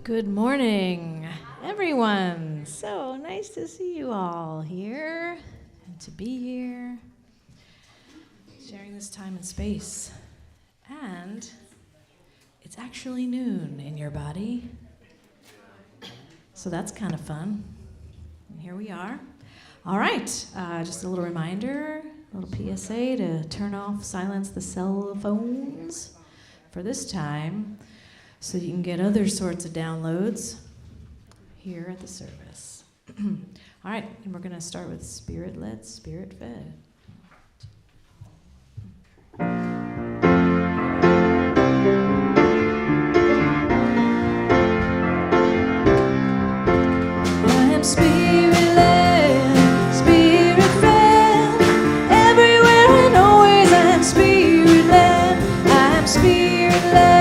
Good morning, everyone. So nice to see you all here and to be here, sharing this time and space. And it's actually noon in your body, so that's kind of fun. And here we are. All right, just a little reminder, a little PSA to turn off, silence the cell phones for this time, so you can get other sorts of downloads here at the service. All right, and we're going to start with Spirit-Led, Spirit-Fed. I am Spirit-Led, Spirit-Fed. Everywhere and always I am Spirit-Led. I am Spirit-Led.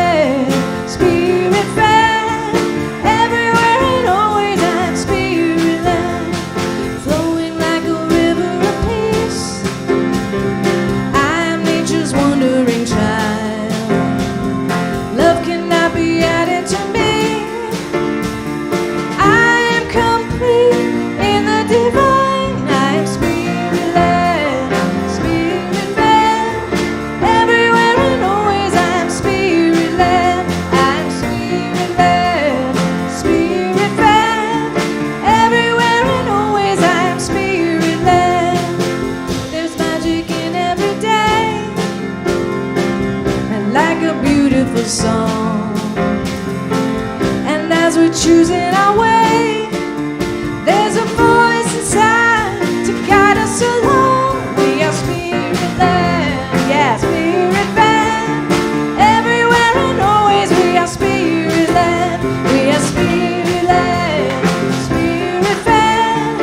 Song. And as we're choosing our way, there's a voice inside to guide us along. We are Spirit-Led, yeah, Spirit-Fed. Everywhere and always we are Spirit-Led. We are Spirit-Led, Spirit-Fed.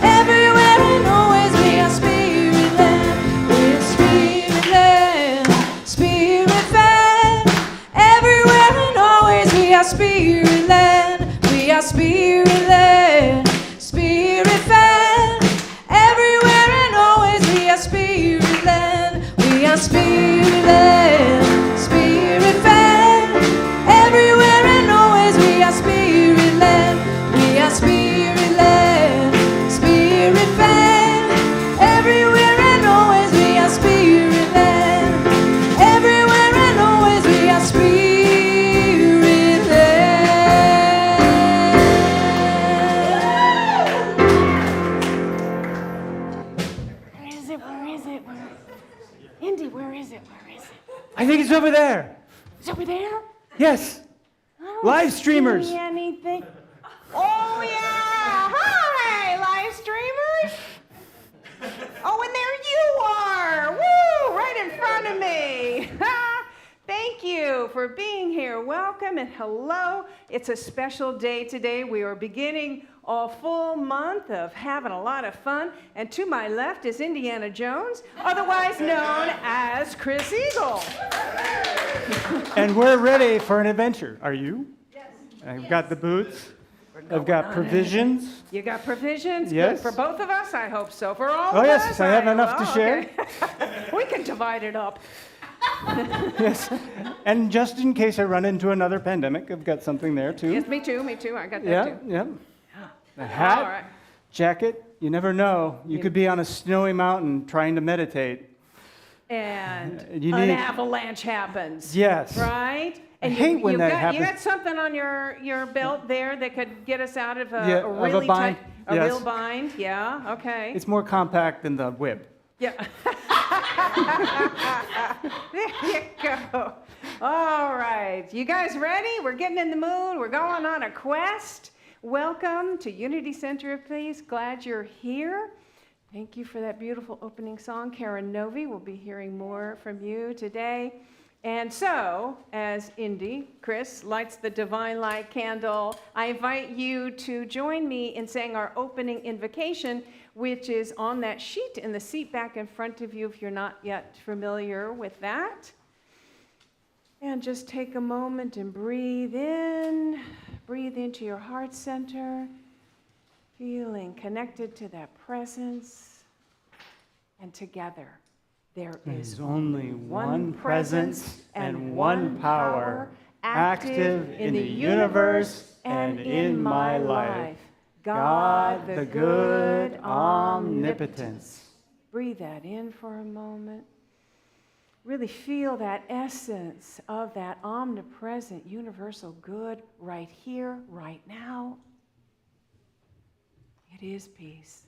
Everywhere and always we are Spirit-Led. We are Spirit-Led, Spirit-Fed. Everywhere and always we are Spirit-Led. We are Spirit-Led, Spirit-Fed. Everywhere and always we are Spirit-Led. We are Spirit-Led, Spirit-Fed. Everywhere and always we are Spirit-Led. We are Spirit-Led, Spirit-Fed. Everywhere and always we are Spirit-Led. Everywhere and always we are Spirit-Led. Indy, where is it? I think it's over there. It's over there? Yes. I don't Live streamers. see anything. Oh, yeah. Hi, live streamers. Oh, and there you are. Woo, right in front of me. Thank you for being here. Welcome and hello. It's a special day today. We are beginning a full month of having a lot of fun. And to my left is Indiana Jones, otherwise known as Chris Eagle. And we're ready for an adventure. Are you? Yes. I've got the boots. I've got provisions. You got provisions? Yes. Good for both of us? I hope so. For all Oh, of yes, us? I have enough to share. Okay. We can divide it up. Yes. And just in case I run into another pandemic, I've got something there too. Yes, me too. I got that Yeah, too. yeah. A hat, All right. jacket, you never know. You could be on a snowy mountain trying to meditate. and You an need- avalanche happens. Yes. Right? I And hate when that You happens. got something on your belt there that could get us out of Yeah, a of a really bind. tight, Yes. real bind. Yeah, okay. It's more compact than the whip. Yeah. There you go. All right. You guys ready? We're getting in the mood. We're going on a quest. Welcome to Unity Center of Peace. Glad you're here. Thank you for that beautiful opening song. Karen Novi will be hearing more from you today. And so, as Indy, Chris, lights the divine light candle, I invite you to join me in saying our opening invocation, which is on that sheet in the seat back in front of you if you're not yet familiar with that. And just take a moment and breathe in. Breathe into your heart center, feeling connected to that presence. And together, there is only one presence and one power active in the universe and in my life. God, the good omnipotence. Breathe that in for a moment. Really feel that essence of that omnipresent universal good right here, right now. It is peace.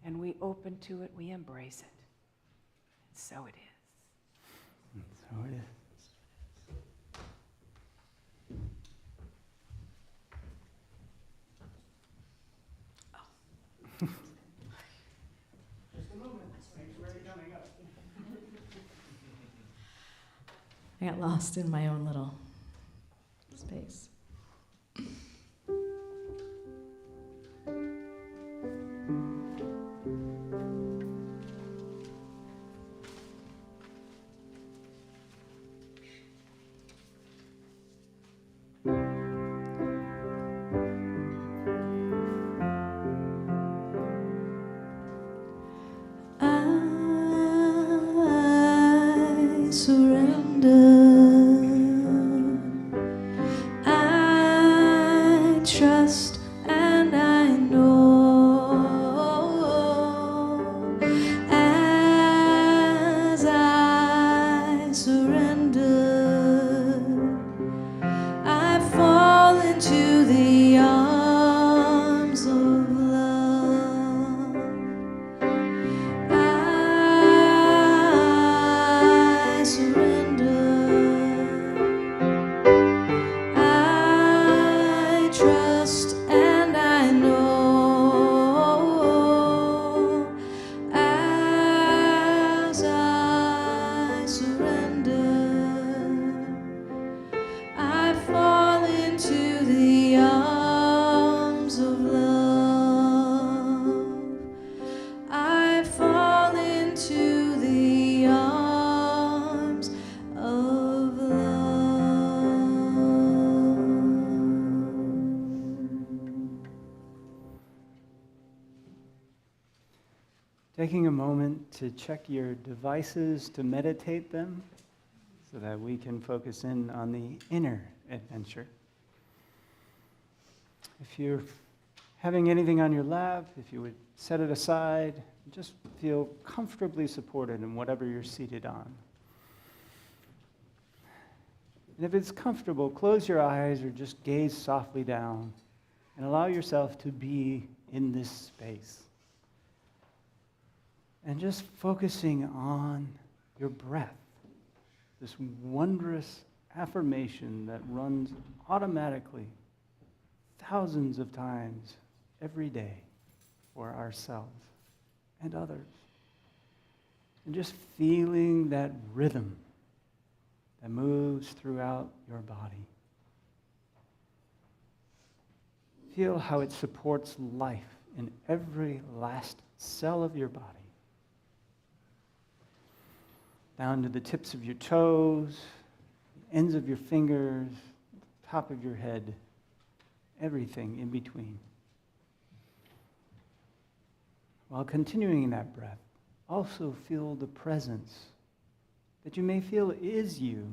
And we open to it, we embrace it. And so it is. So it is. Just a moment. Sanctuary coming up. I got lost in my own little space. I surrender. I trust and I know as I surrender, I fall into the arms of love. I surrender. I trust and I know as I surrender, I fall into the arms of love. I fall into the arms of love. Taking a moment to check your devices to meditate them so that we can focus in on the inner adventure. If you're having anything on your lap, if you would set it aside, just feel comfortably supported in whatever you're seated on. And if it's comfortable, close your eyes or just gaze softly down and allow yourself to be in this space. And just focusing on your breath, this wondrous affirmation that runs automatically thousands of times every day for ourselves and others. And just feeling that rhythm that moves throughout your body. Feel how it supports life in every last cell of your body. Down to the tips of your toes, the ends of your fingers, top of your head, everything in between. While continuing that breath, also feel the presence that you may feel is you,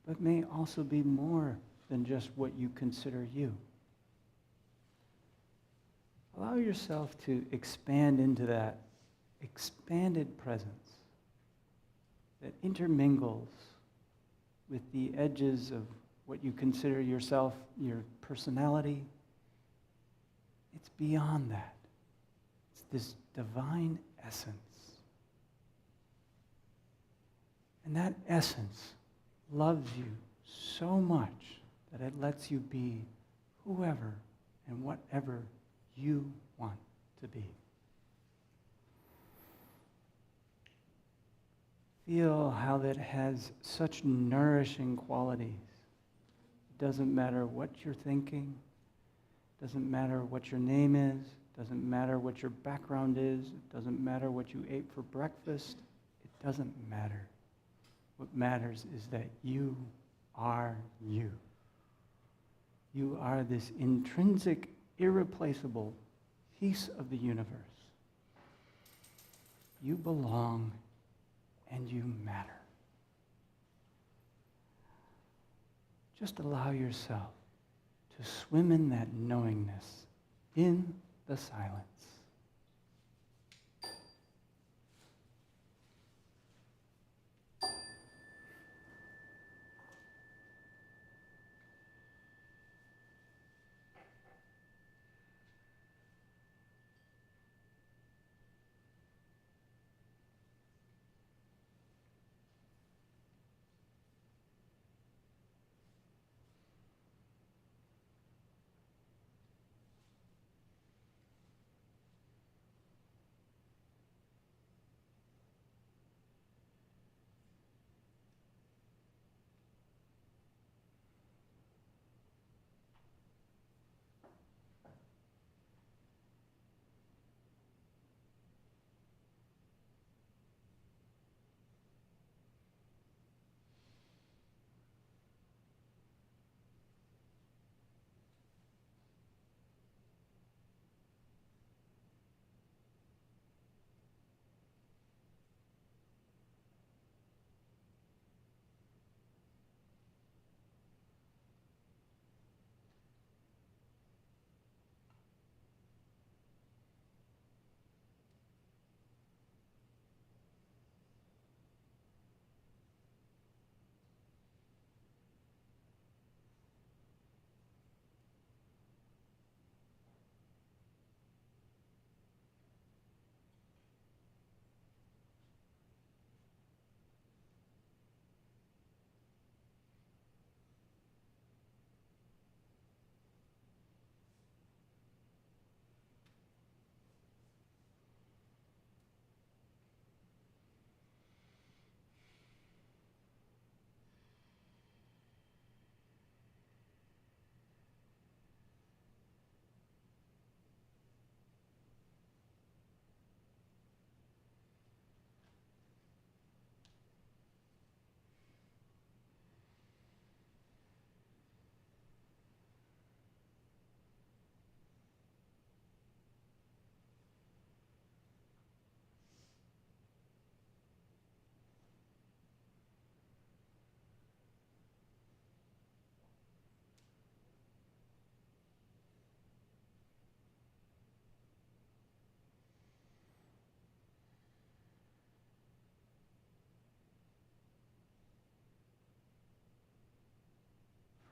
but may also be more than just what you consider you. Allow yourself to expand into that expanded presence that intermingles with the edges of what you consider yourself, your personality. It's beyond that. It's this divine essence. And that essence loves you so much that it lets you be whoever and whatever you want to be. Feel how that has such nourishing qualities. It doesn't matter what you're thinking. It doesn't matter what your name is. It doesn't matter what your background is. It doesn't matter what you ate for breakfast. It doesn't matter. What matters is that you are you. You are this intrinsic, irreplaceable piece of the universe. You belong and you matter. Just allow yourself to swim in that knowingness, in the silence.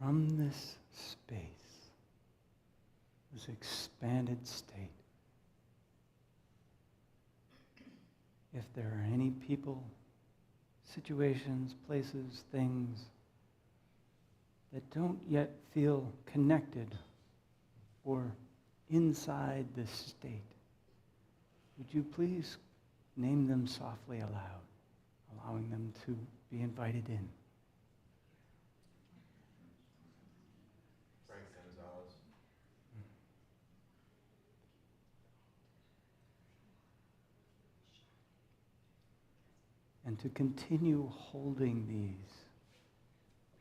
From this space, this expanded state, if there are any people, situations, places, things that don't yet feel connected or inside this state, would you please name them softly aloud, allowing them to be invited in? And to continue holding these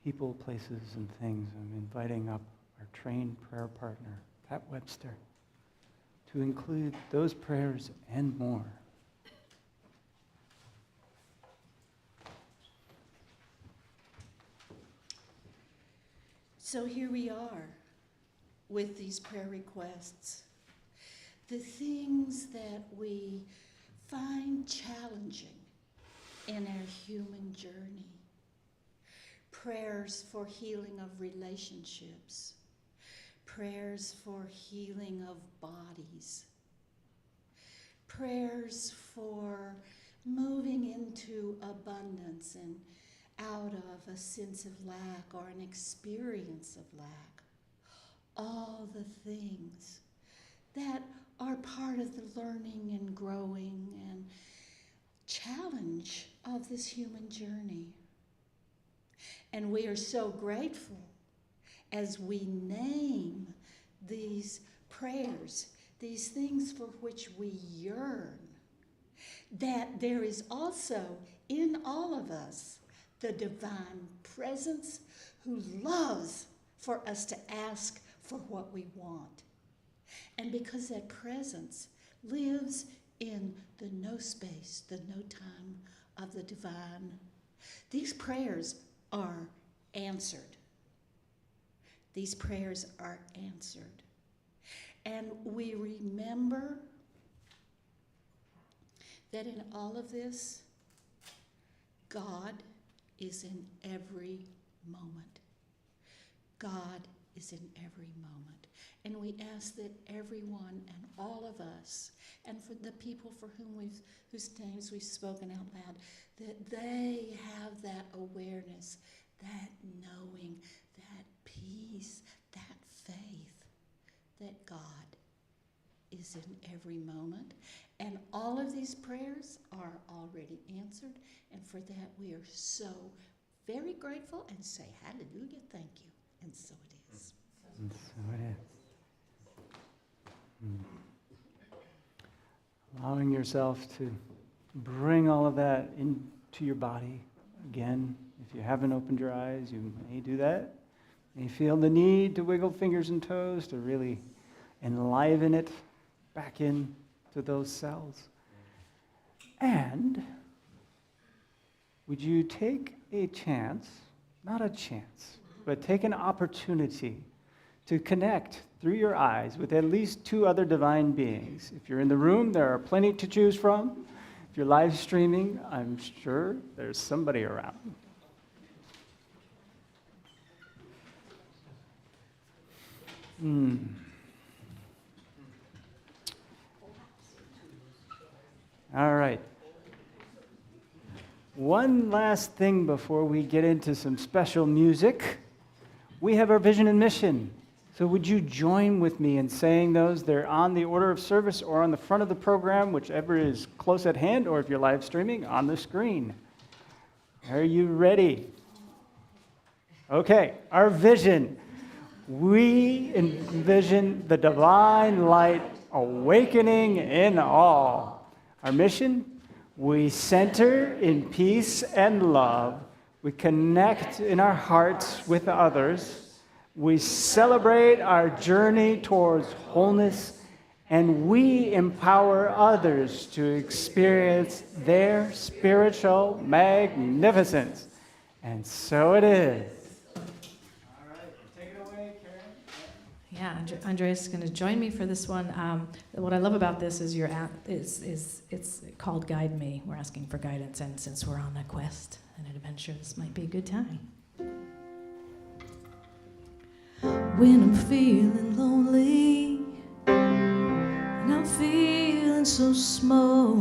people, places, and things, I'm inviting up our trained prayer partner, Pat Webster, to include those prayers and more. So here we are with these prayer requests. The things that we find challenging in our human journey. Prayers for healing of relationships. Prayers for healing of bodies. Prayers for moving into abundance and out of a sense of lack or an experience of lack. All the things that are part of the learning and growing and challenge of this human journey. And we are so grateful as we name these prayers, these things for which we yearn, that there is also in all of us the divine presence who loves for us to ask for what we want. And because that presence lives in the no space, the no time of the divine, these prayers are answered. These prayers are answered. And we remember that in all of this, God is in every moment. God is in every moment. And we ask that everyone and all of us, and for the people for whom whose names we've spoken out loud, that they have that awareness, that knowing, that peace, that faith that God is in every moment. And all of these prayers are already answered. And for that we are so very grateful and say hallelujah, thank you. And so it is. And so it is. Allowing yourself to bring all of that into your body. Again, if you haven't opened your eyes, you may do that. You may feel the need to wiggle fingers and toes to really enliven it back in to those cells. And would you take a chance, not a chance, but take an opportunity to connect through your eyes with at least two other divine beings. If you're in the room, there are plenty to choose from. If you're live streaming, I'm sure there's somebody around. All right. One last thing before we get into some special music. We have our vision and mission. So would you join with me in saying those? They're on the order of service or on the front of the program, whichever is close at hand, or if you're live streaming, on the screen. Are you ready? Okay, our vision. We envision the divine light awakening in all. Our mission? We center in peace and love. We connect in our hearts with others. We celebrate our journey towards wholeness, and we empower others to experience their spiritual magnificence. And so it is. All right, take it away, Karen. Yeah, Andreas is going to join me for this one. What I love about this is it's called Guide Me. We're asking for guidance, and since we're on a quest and an adventure, this might be a good time. When I'm feeling lonely and I'm feeling so small,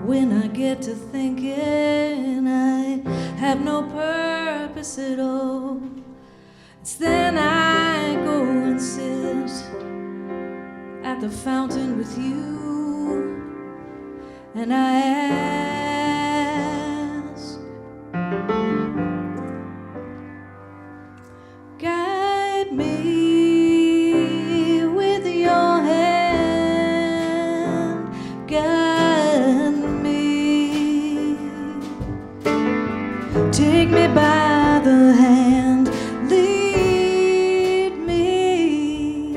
when I get to thinking I have no purpose at all, it's then I go and sit at the fountain with you, and I ask, guide me with your hand, guide me, take me by the hand, lead me,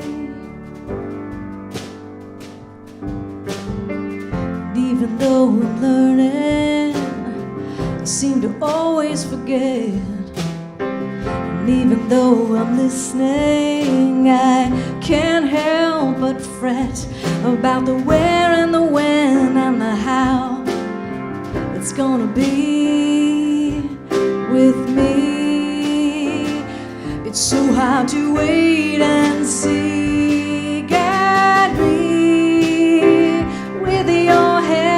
and even though I'm learning, I seem to always forget. Even though I'm listening, I can't help but fret about the where and the when and the how. that's gonna be with me. It's so hard to wait and see. Guide me with your hand.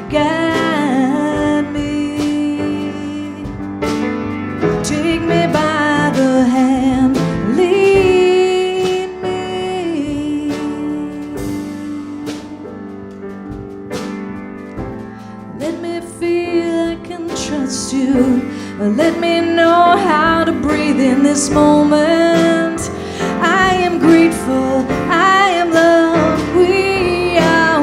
Guide me. Take me by the hand. Lead me. Let me feel I can trust you. Let me know how to breathe in this moment. I am grateful, I am loved, we are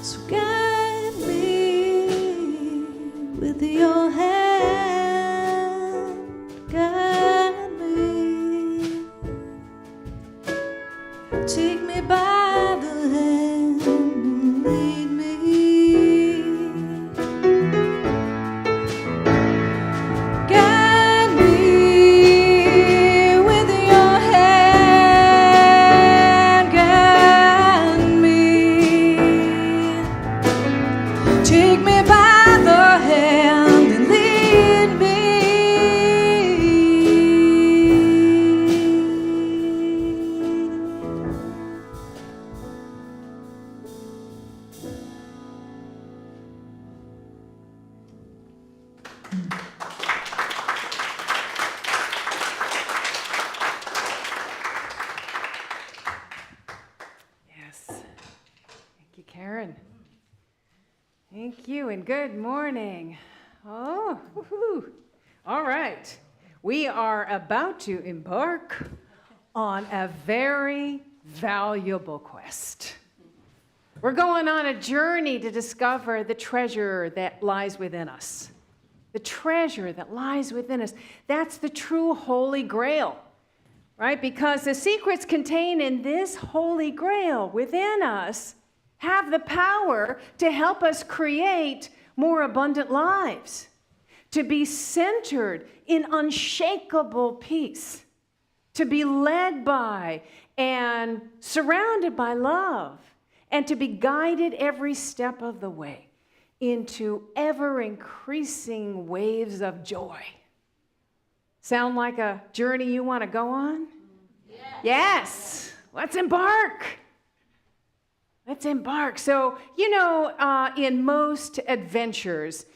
So guide me with your hand, guide me. Take me by the hand and lead me. Guide me with your hand, guide me. Take me by the hand and lead me. Yes. Thank you, Karen. Thank you, and good morning. Oh, woohoo. All right. We are about to embark on a very valuable quest. We're going on a journey to discover the treasure that lies within us. The treasure that lies within us. That's the true Holy Grail, right? Because the secrets contained in this Holy Grail within us have the power to help us create more abundant lives, to be centered in unshakable peace, to be led by and surrounded by love, and to be guided every step of the way into ever-increasing waves of joy. Sound like a journey you want to go on? Yes. Let's embark. Let's embark. So, in most adventures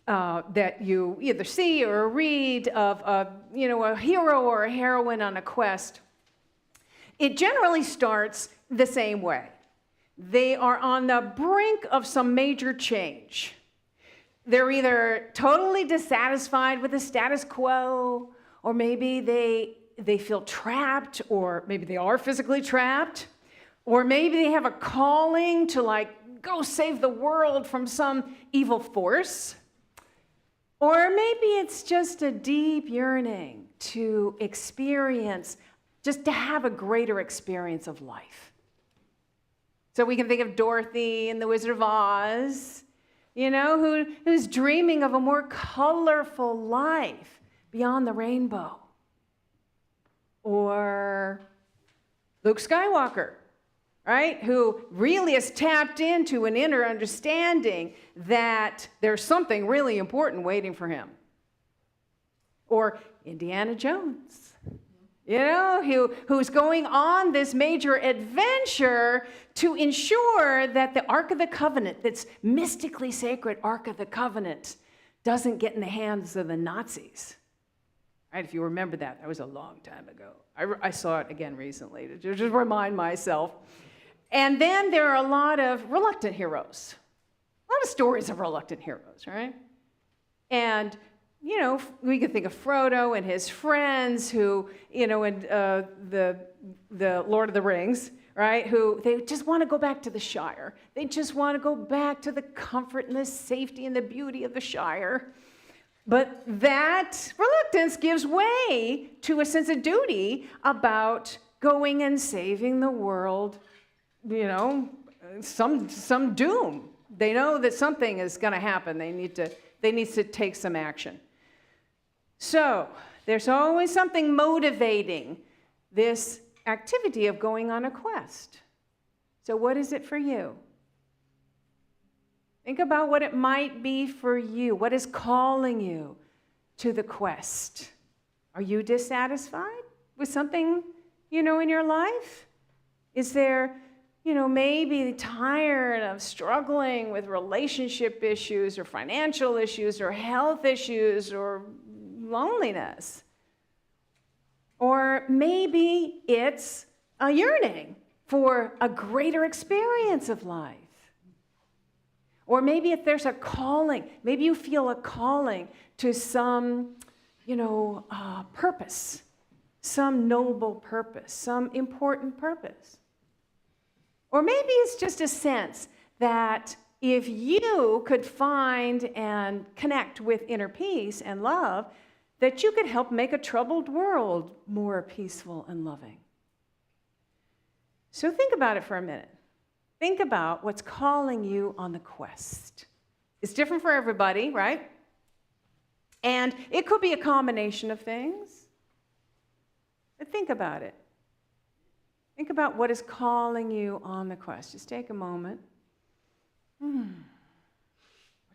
that you either see or read of a hero or a heroine on a quest, it generally starts the same way. They are on the brink of some major change. They're either totally dissatisfied with the status quo, or maybe they feel trapped, or maybe they are physically trapped, or maybe they have a calling to go save the world from some evil force. Or maybe it's just a deep yearning to experience, just to have a greater experience of life. So we can think of Dorothy in The Wizard of Oz, who's dreaming of a more colorful life beyond the rainbow. Or Luke Skywalker, right? Who really has tapped into an inner understanding that there's something really important waiting for him. Or Indiana Jones, who's going on this major adventure to ensure that the Ark of the Covenant, that's mystically sacred Ark of the Covenant, doesn't get in the hands of the Nazis. Right? If you remember that was a long time ago. I saw it again recently to just remind myself. And then there are a lot of reluctant heroes. A lot of stories of reluctant heroes, right? And, we can think of Frodo and his friends who, in the Lord of the Rings, right? Who they just want to go back to the Shire. They just want to go back to the comfort and the safety and the beauty of the Shire. But that reluctance gives way to a sense of duty about going and saving the world, some doom. They know that something is going to happen. They need to take some action. So there's always something motivating this activity of going on a quest. So what is it for you? Think about what it might be for you. What is calling you to the quest? Are you dissatisfied with something, in your life? Is there, maybe tired of struggling with relationship issues or financial issues or health issues or loneliness? Or maybe it's a yearning for a greater experience of life. Or maybe if there's a calling, maybe you feel a calling to some, purpose, some noble purpose, some important purpose. Or maybe it's just a sense that if you could find and connect with inner peace and love, that you could help make a troubled world more peaceful and loving. So think about it for a minute. Think about what's calling you on the quest. It's different for everybody, right? And it could be a combination of things. But think about it. Think about what is calling you on the quest. Just take a moment. What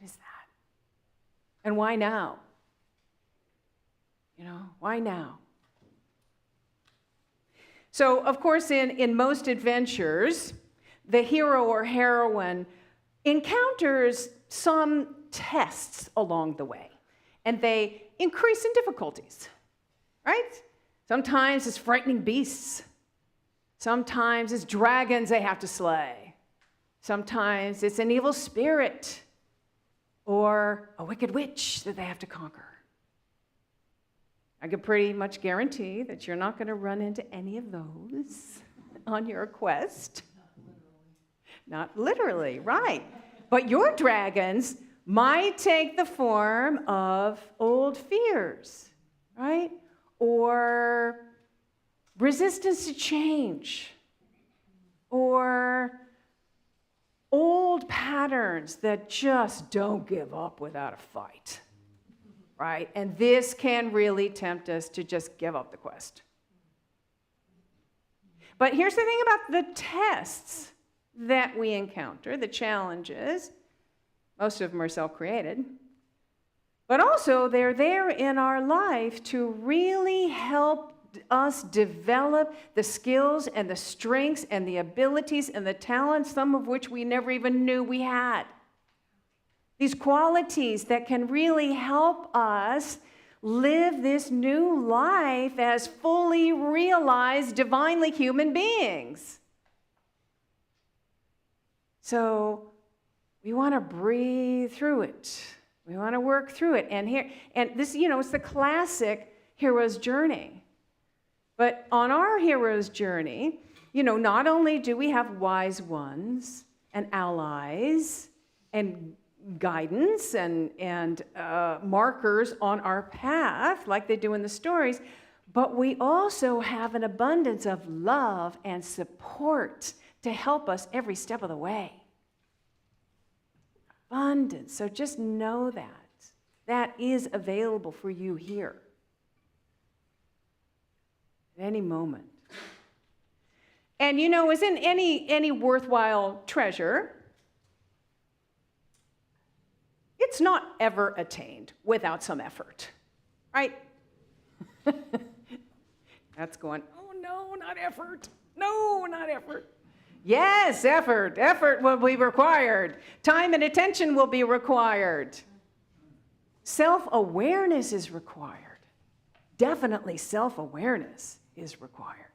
is that? And why now? Why now? So, of course, in most adventures, the hero or heroine encounters some tests along the way, and they increase in difficulties, right? Sometimes it's frightening beasts. Sometimes it's dragons they have to slay. Sometimes it's an evil spirit or a wicked witch that they have to conquer. I can pretty much guarantee that you're not going to run into any of those on your quest. Not literally, right. But your dragons might take the form of old fears, right? Or resistance to change. Or old patterns that just don't give up without a fight, right? And this can really tempt us to just give up the quest. But here's the thing about the tests that we encounter, the challenges. Most of them are self-created. But also, they're there in our life to really help us develop the skills and the strengths and the abilities and the talents, some of which we never even knew we had. These qualities that can really help us live this new life as fully realized, divinely human beings. So we want to breathe through it. We want to work through it. And this, it's the classic hero's journey. But on our hero's journey, not only do we have wise ones and allies and guidance and markers on our path, like they do in the stories, but we also have an abundance of love and support to help us every step of the way. Abundance. So just know that is available for you here at any moment. And as in any worthwhile treasure, it's not ever attained without some effort, right? That's going, oh no, not effort. No, not effort. Yes, effort. Effort will be required. Time and attention will be required. Self-awareness is required. Definitely self-awareness is required.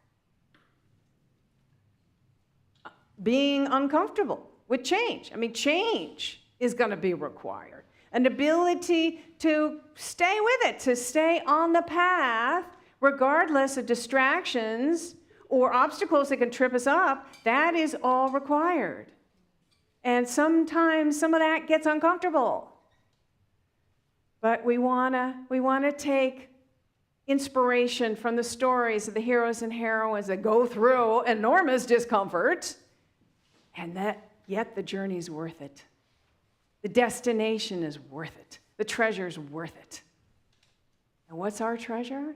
Being uncomfortable with change. Change is going to be required. An ability to stay with it, to stay on the path, regardless of distractions or obstacles that can trip us up, that is all required. And sometimes some of that gets uncomfortable. But we want to take inspiration from the stories of the heroes and heroines that go through enormous discomfort, and that yet the journey is worth it. The destination is worth it. The treasure is worth it. And what's our treasure?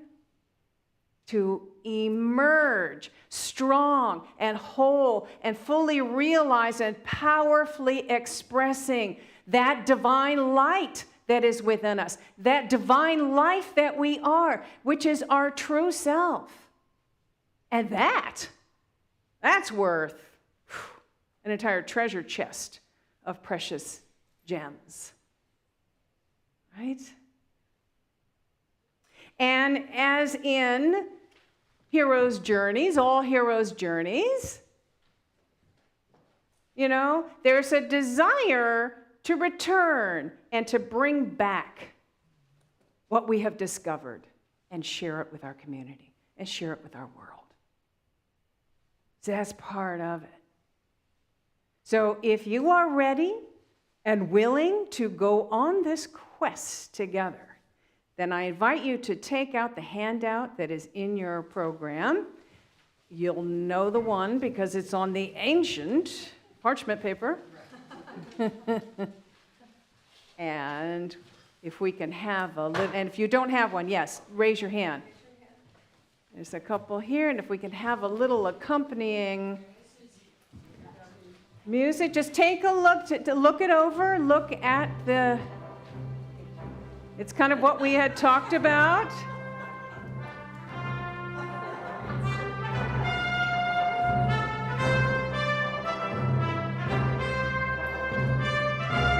To emerge strong and whole and fully realize and powerfully expressing that divine light that is within us, that divine life that we are, which is our true self. And that's worth an entire treasure chest of precious gems. Right? And as in heroes' journeys, all heroes' journeys, there's a desire to return and to bring back what we have discovered and share it with our community and share it with our world. So that's part of it. So if you are ready and willing to go on this quest together, then I invite you to take out the handout that is in your program. You'll know the one because it's on the ancient parchment paper. And if we can have and if you don't have one, yes, raise your hand. There's a couple here, and if we can have a little accompanying music, just take a look, to look it over, look at it's kind of what we had talked about.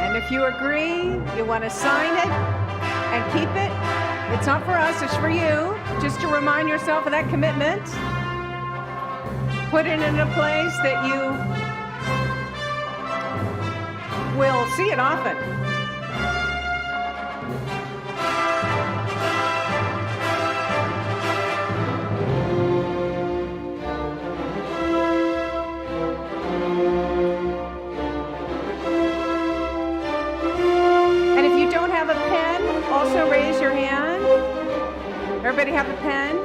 And if you agree, you want to sign it and keep it, it's not for us, it's for you, just to remind yourself of that commitment. Put it in a place that you will see it often. Also raise your hand. Everybody have a pen?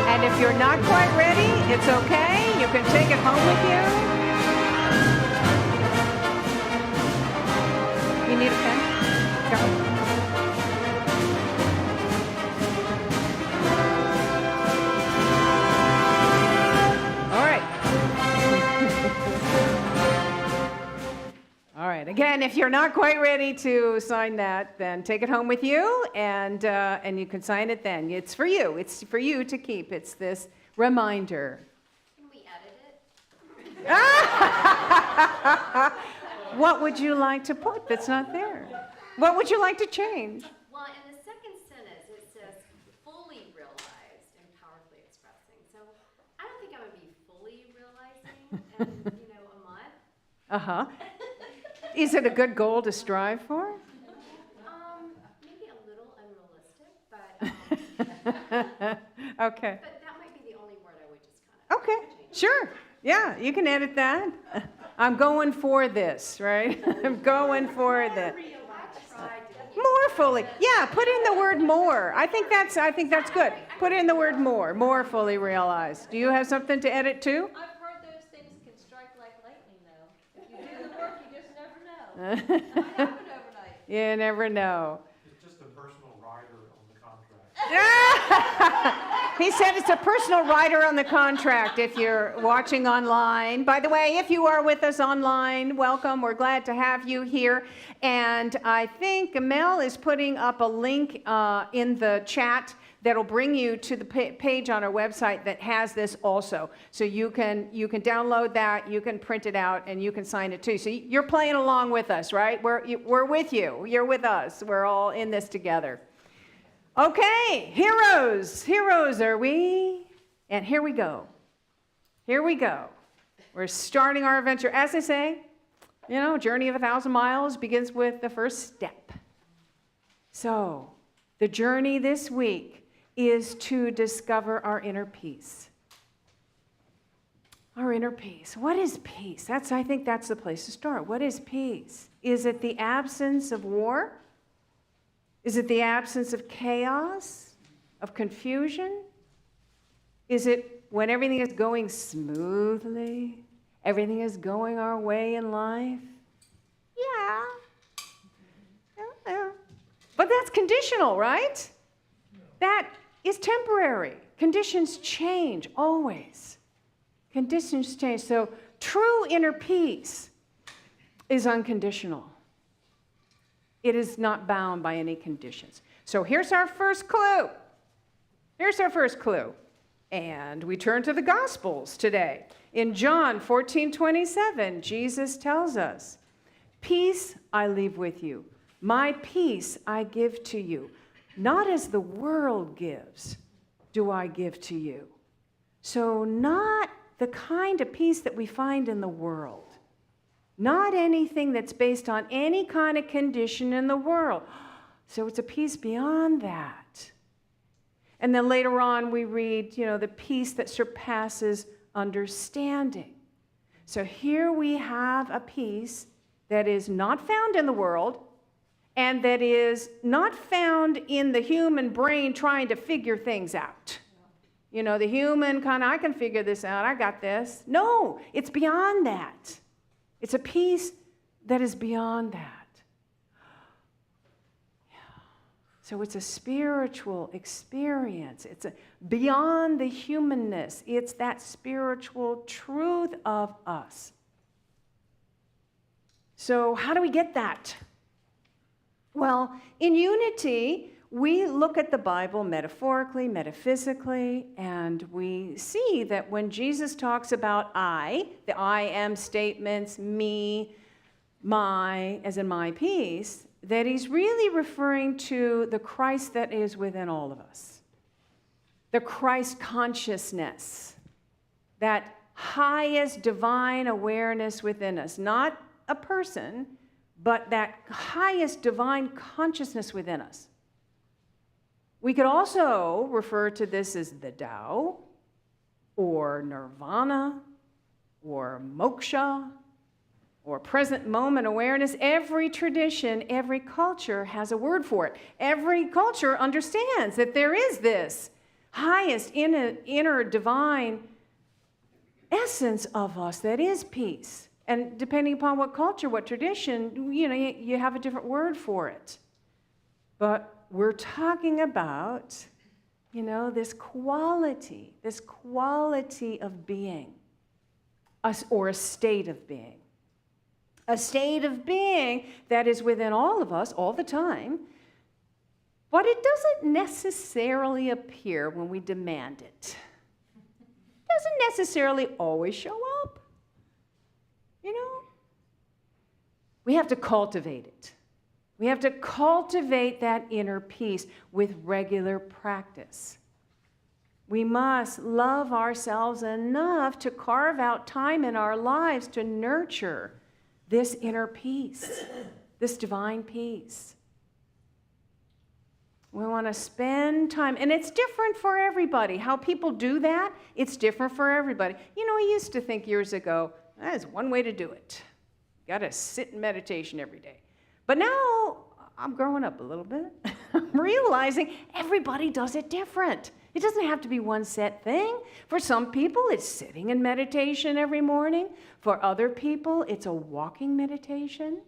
And if you're not quite ready, it's okay. You can take it home with you. You need a pen? Go. Again, if you're not quite ready to sign that, then take it home with you, and you can sign it then. It's for you. It's for you to keep. It's this reminder. Can we edit it? What would you like to put that's not there? What would you like to change? Well, in the second sentence, it says fully realized and powerfully expressing. So I don't think I would be fully realizing in, a month. Uh-huh. Is it a good goal to strive for? Maybe a little unrealistic, but okay. But that might be the only word I would just kind of Okay, change. sure. Yeah, you can edit that. I'm going for this, right? I'm going for this. More fully. Yeah, put in the word more. I think that's good. Put in the word more fully realized. Do you have something to edit too? I've heard those things can strike like lightning, though. If you do the work, you just never know. It might happen overnight. You never know. It's just a personal rider on the contract. He said it's a personal rider on the contract if you're watching online. By the way, if you are with us online, welcome. We're glad to have you here. And I think Mel is putting up a link in the chat that'll bring you to the page on our website that has this also. So you can download that, you can print it out, and you can sign it too. So you're playing along with us, right? We're with you. You're with us. We're all in this together. Okay, heroes are we? And here we go. We're starting our adventure. As they say, journey of 1,000 miles begins with the first step. So, The journey this week is to discover our inner peace. Our inner peace. What is peace? I think that's the place to start. What is peace? Is it the absence of war? Is it the absence of chaos, of confusion? Is it when everything is going smoothly? Everything is going our way in life? Yeah. But that's conditional, right? That is temporary. Conditions change always. Conditions change. So true inner peace is unconditional. It is not bound by any conditions. So here's our first clue. And we turn to the Gospels today. In John 14:27, Jesus tells us, "Peace I leave with you. My peace I give to you. Not as the world gives, do I give to you." So not the kind of peace that we find in the world. Not anything that's based on any kind of condition in the world. So it's a peace beyond that. And then later on we read, the peace that surpasses understanding. So here we have a peace that is not found in the world and that is not found in the human brain trying to figure things out. The human kind of, I can figure this out, I got this. No, it's beyond that. It's a peace that is beyond that. So it's a spiritual experience. It's beyond the humanness. It's that spiritual truth of us. So how do we get that? Well, in unity, we look at the Bible metaphorically, metaphysically, and we see that when Jesus talks about I, the I am statements, me, my, as in my peace, that he's really referring to the Christ that is within all of us. The Christ consciousness, that highest divine awareness within us, not a person, but that highest divine consciousness within us. We could also refer to this as the Tao, or nirvana, or moksha, or present moment awareness. Every tradition, every culture has a word for it. Every culture understands that there is this highest inner divine essence of us that is peace. And depending upon what culture, what tradition, you have a different word for it. But we're talking about, this quality of being, or a state of being. A state of being that is within all of us all the time, but it doesn't necessarily appear when we demand it. It doesn't necessarily always show up. We have to cultivate it. We have to cultivate that inner peace with regular practice. We must love ourselves enough to carve out time in our lives to nurture this inner peace, this divine peace. We want to spend time, and it's different for everybody. How people do that, it's different for everybody. I used to think years ago, that is one way to do it. You got to sit in meditation every day. But now I'm growing up a little bit. I'm realizing everybody does it different. It doesn't have to be one set thing. For some people, it's sitting in meditation every morning. For other people, it's a walking meditation.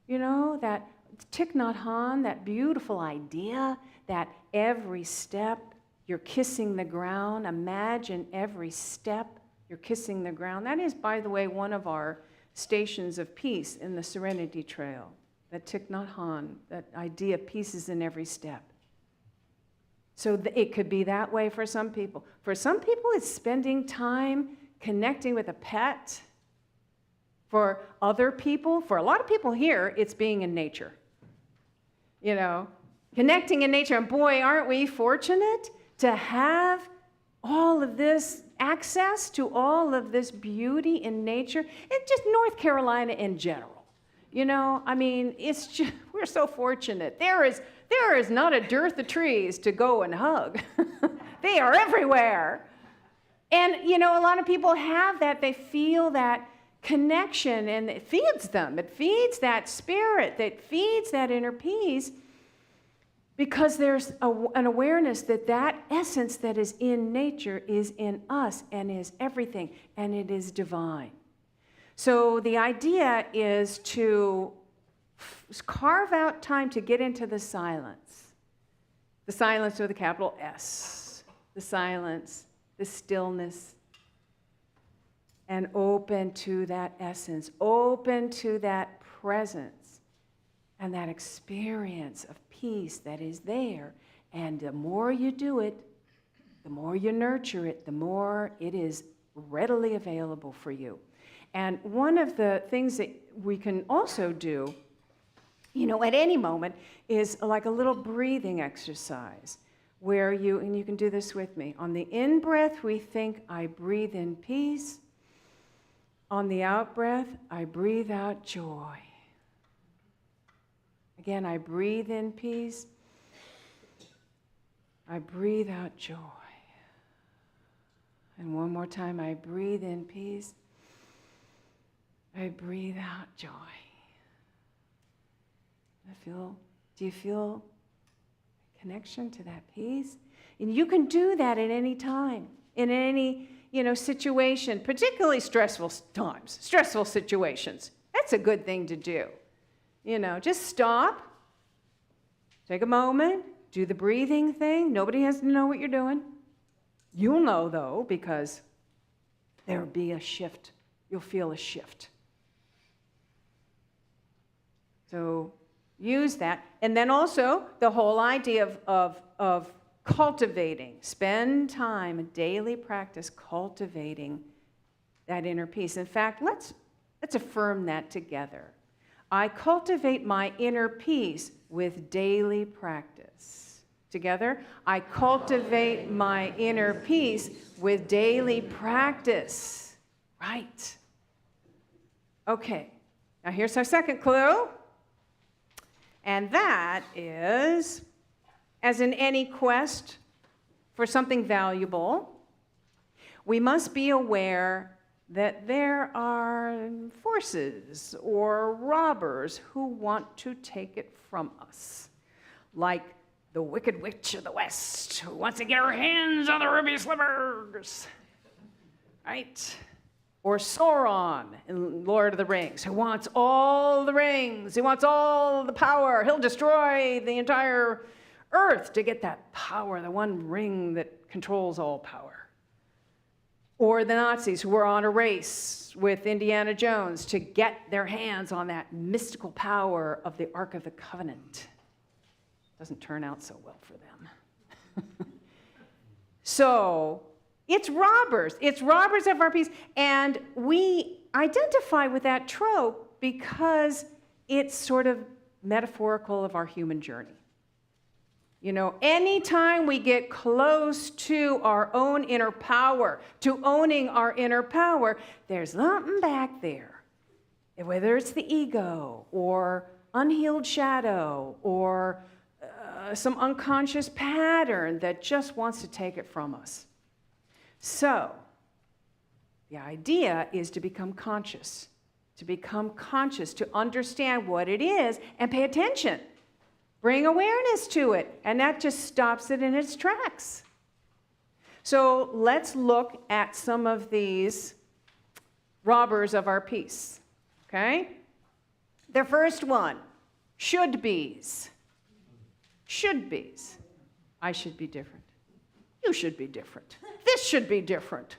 That Thich Nhat Hanh, that beautiful idea that every step you're kissing the ground. Imagine every step you're kissing the ground. That is, by the way, one of our stations of peace in the Serenity Trail. That Thich Nhat Hanh, that idea of peace is in every step. So it could be that way for some people. For some people, it's spending time connecting with a pet. For other people, for a lot of people here, it's being in nature. Connecting in nature. And boy, aren't we fortunate to have all of this access to all of this beauty in nature, and just North Carolina in general. It's just, we're so fortunate. There is There is not a dearth of trees to go and hug. They are everywhere. And, a lot of people have that. They feel that connection, and it feeds them. It feeds that spirit. That feeds that inner peace, because there's an awareness that that essence that is in nature is in us and is everything, and it is divine. So the idea is to carve out time to get into the silence with a capital S, the silence, the stillness, and open to that essence, open to that presence, and that experience of peace that is there. And the more you do it, the more you nurture it, the more it is readily available for you. And one of the things that we can also do, at any moment, is like a little breathing exercise where and you can do this with me. On the in-breath, we think, I breathe in peace. On the out-breath, I breathe out joy. Again, I breathe in peace. I breathe out joy. And one more time, I breathe in peace. I breathe out joy. Do you feel connection to that peace? And you can do that at any time, in any, situation, particularly stressful times, stressful situations. That's a good thing to do. Just stop, take a moment, do the breathing thing. Nobody has to know what you're doing. You'll know, though, because there'll be a shift. You'll feel a shift. So use that. And then also the whole idea of cultivating, spend time, a daily practice cultivating that inner peace. In fact, let's affirm that together. I cultivate my inner peace with daily practice. Together, I cultivate my inner peace with daily practice. Right. Okay, now here's our second clue. And that is, as in any quest for something valuable, we must be aware that there are forces or robbers who want to take it from us, like the Wicked Witch of the West who wants to get her hands on the ruby slivers, right? Or Sauron in Lord of the Rings, who wants all the rings, he wants all the power. He'll destroy the entire earth to get that power, the one ring that controls all power. Or the Nazis who were on a race with Indiana Jones to get their hands on that mystical power of the Ark of the Covenant. Doesn't turn out so well for them. So, it's robbers of our peace, and we identify with that trope because it's sort of metaphorical of our human journey. Anytime we get close to our own inner power, to owning our inner power, there's something back there. Whether it's the ego, or unhealed shadow, or some unconscious pattern that just wants to take it from us. So, the idea is to become conscious, to understand what it is and pay attention. Bring awareness to it, and that just stops it in its tracks. So let's look at some of these robbers of our peace, okay? The first one, should-bes. Should-bes. I should be different. You should be different. This should be different.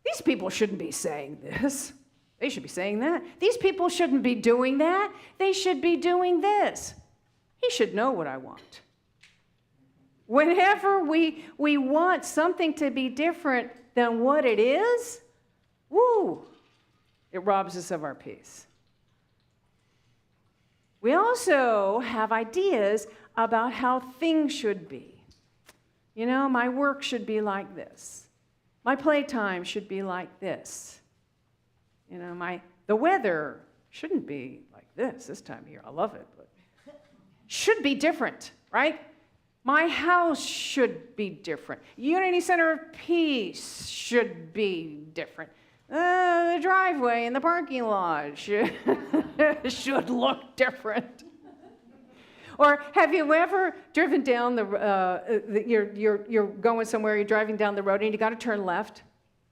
These people shouldn't be saying this. They should be saying that. These people shouldn't be doing that. They should be doing this. He should know what I want. Whenever we want something to be different than what it is, it robs us of our peace. We also have ideas about how things should be. My work should be like this. My playtime should be like this. The weather shouldn't be like this time of year. I love it, but should be different, right? My house should be different. Unity Center of Peace should be different. The driveway and the parking lot should look different. Or have you ever driven down you're going somewhere, you're driving down the road and you got to turn left,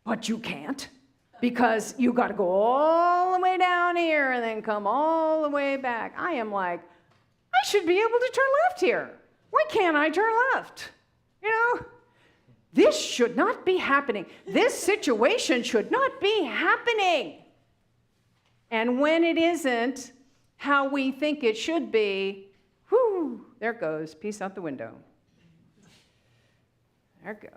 but you can't because you got to go all the way down here and then come all the way back. I am like, I should be able to turn left here. Why can't I turn left? You know, this should not be happening. This situation should not be happening. And when it isn't how we think it should be, whew, there goes. Peace out the window. There goes.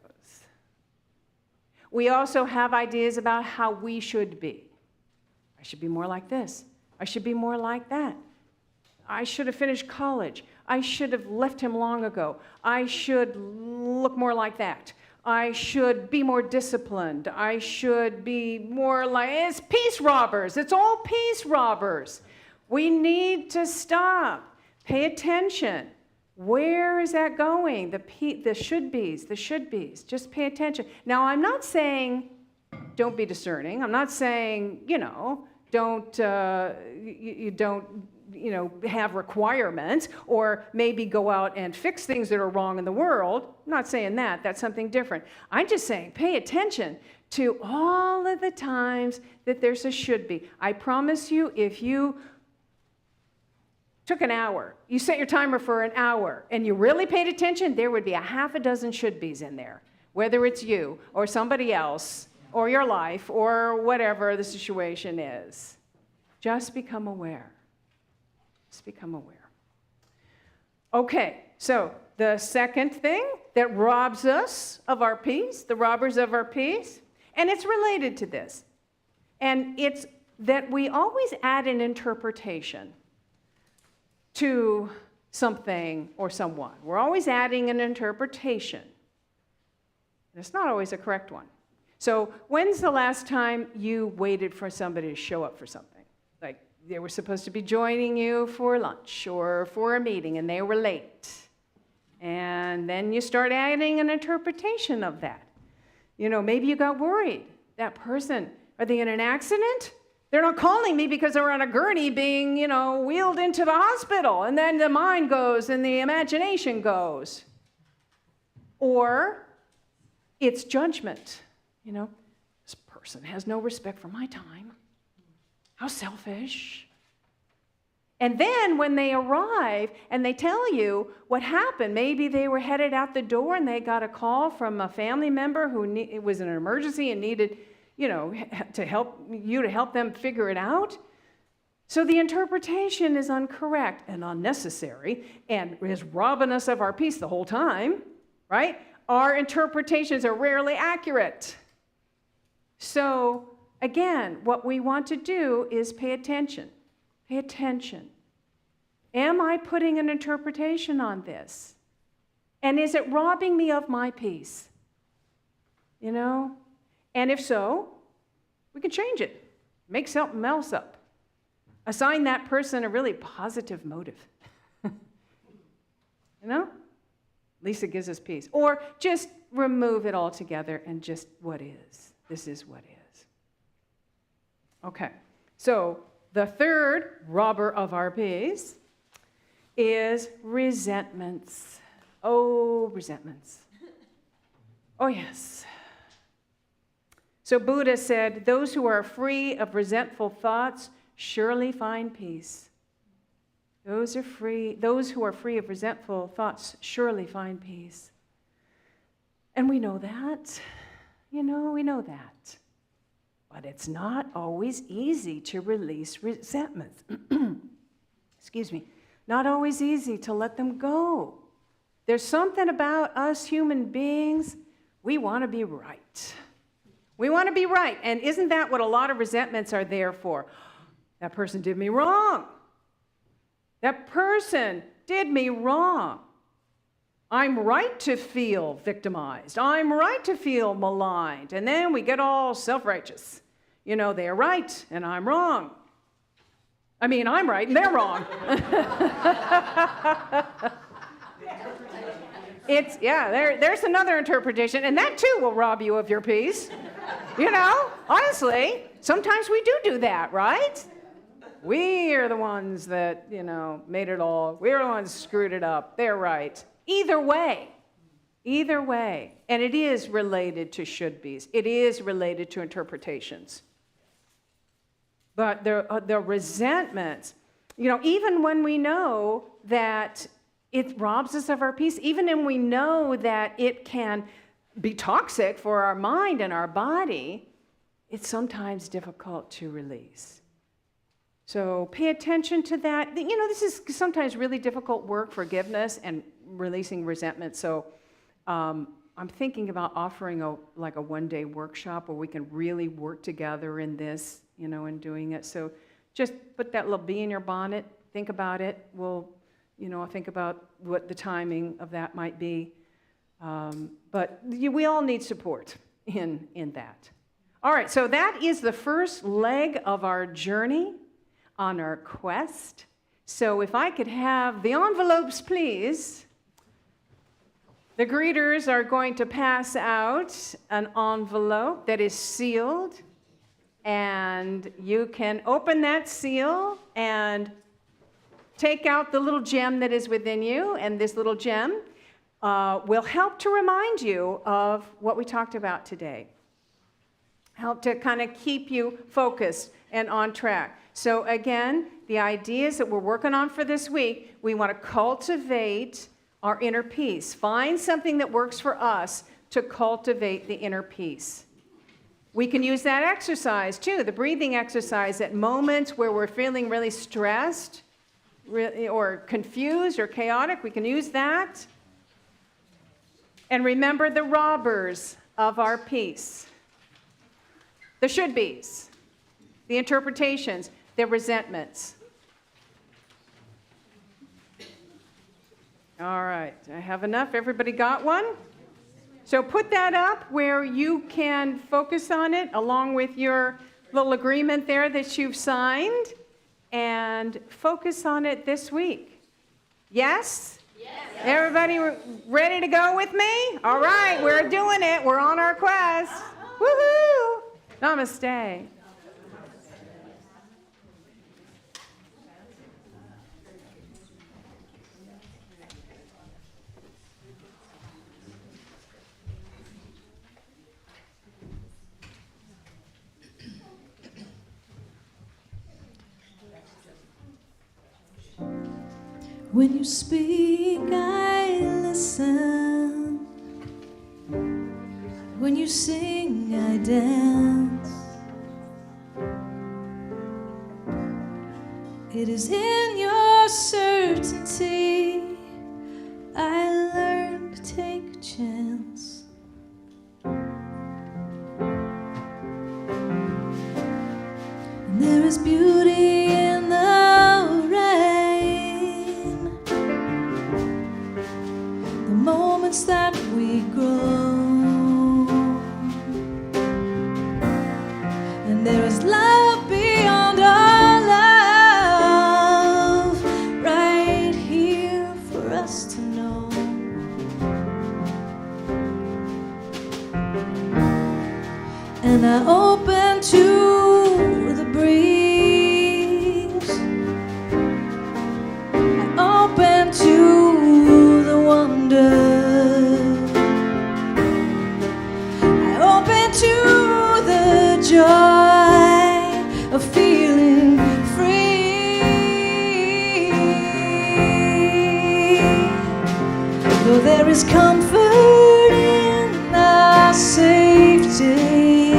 We also have ideas about how we should be. I should be more like this. I should be more like that. I should have finished college. I should have left him long ago. I should look more like that. I should be more disciplined. I should be more like, it's peace robbers. It's all peace robbers. We need to stop. Pay attention. Where is that going? The should-bes, the should-bes. Just pay attention. Now, I'm not saying don't be discerning. I'm not saying, don't have requirements or maybe go out and fix things that are wrong in the world. I'm not saying that. That's something different. I'm just saying pay attention to all of the times that there's a should-be. I promise you, if you took an hour, you set your timer for an hour, and you really paid attention, there would be a half a dozen should-bes in there, whether it's you or somebody else or your life or whatever the situation is. Just become aware. Just become aware. Okay, so the second thing that robs us of our peace, the robbers of our peace, and it's related to this, and it's that we always add an interpretation to something or someone. We're always adding an interpretation. And it's not always a correct one. So when's the last time you waited for somebody to show up for something? Like they were supposed to be joining you for lunch or for a meeting and they were late. And then you start adding an interpretation of that. Maybe you got worried. That person, are they in an accident? They're not calling me because they're on a gurney being, wheeled into the hospital. And then the mind goes and the imagination goes. Or it's judgment. This person has no respect for my time. How selfish. And then when they arrive and they tell you what happened, maybe they were headed out the door and they got a call from a family member it was an emergency and needed to help them figure it out. So the interpretation is incorrect and unnecessary and is robbing us of our peace the whole time, right? Our interpretations are rarely accurate. So again, what we want to do is pay attention. Pay attention. Am I putting an interpretation on this? And is it robbing me of my peace? And if so, we can change it. Make something else up. Assign that person a really positive motive. At least it gives us peace. Or just remove it altogether and just what is. This is what is. Okay, so the third robber of our peace is resentments. Oh, resentments. Oh, yes. So Buddha said, those who are free of resentful thoughts surely find peace. Those who are free of resentful thoughts surely find peace. And we know that. We know that. But it's not always easy to release resentments. Excuse me. Not always easy to let them go. There's something about us human beings, we want to be right. We want to be right. And isn't that what a lot of resentments are there for? That person did me wrong. That person did me wrong. I'm right to feel victimized. I'm right to feel maligned. And then we get all self-righteous. They're right and I'm wrong. I mean, I'm right and they're wrong. There's another interpretation, and that too will rob you of your peace. You know, honestly, sometimes we do that, right? We are the ones that, made it all. We're the ones who screwed it up. They're right. Either way. And it is related to should-bes. It is related to interpretations. But the resentments, even when we know that it robs us of our peace, even when we know that it can be toxic for our mind and our body, it's sometimes difficult to release. So pay attention to that. This is sometimes really difficult work, forgiveness and releasing resentment. So I'm thinking about offering a one-day workshop where we can really work together in this, and doing it. So just put that little bee in your bonnet, think about it. We'll, think about what the timing of that might be. But we all need support in that. All right, so that is the first leg of our journey on our quest. So if I could have the envelopes, please. The greeters are going to pass out an envelope that is sealed, and you can open that seal and take out the little gem that is within you, and this little gem will help to remind you of what we talked about today. Help to kind of keep you focused and on track. So again, the ideas that we're working on for this week, we want to cultivate our inner peace. Find something that works for us to cultivate the inner peace. We can use that exercise too, the breathing exercise at moments where we're feeling really stressed or confused or chaotic. We can use that. And remember the robbers of our peace. The should-bes, the interpretations, the resentments. All right, I have enough. Everybody got one? So put that up where you can focus on it along with your little agreement there that you've signed, and focus on it this week. Yes? Yes. Everybody ready to go with me? All right, we're doing it. We're on our quest. Woohoo! Namaste. When you speak, I listen. When you sing, I dance. It is in your certainty I learn to take a chance. And there is beauty in the rain, the moments that we grow. And there is love beyond our love, right here for us to know. And I open to the breeze, I open to the wonder, I open to the joy of feeling free. Though there is comfort in our safety,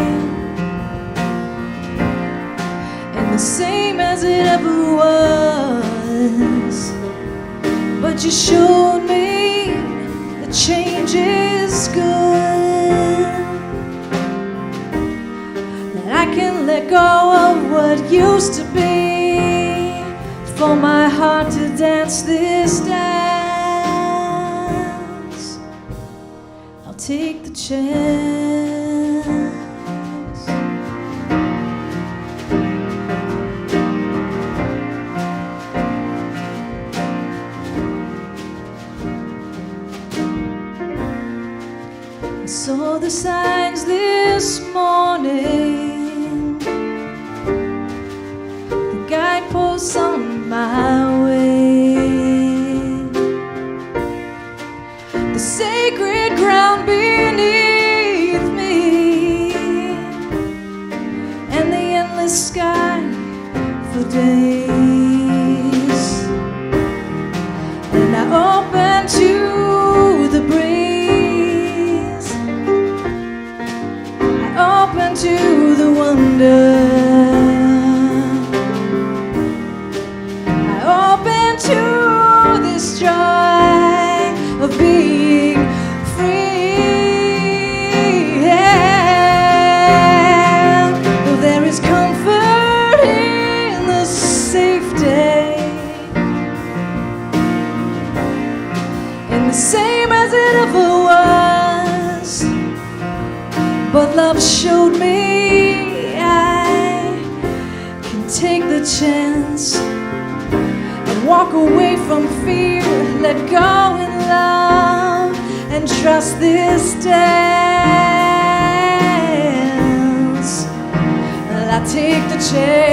and the same as it ever was, but you showed me that change is good, that I can let go of what used to be, for my heart to dance this dance. I'll take the chance. Saw the signs this morning, the guideposts on my way, the sacred ground beneath me, and the endless sky for days. And I open to the breeze, open to the wonder, I open to this joy of being free. Yeah. Though there is comfort in the safety, and the same as it ever was. But love showed me I can take the chance and walk away from fear, let go in love, and trust this dance. I take the chance.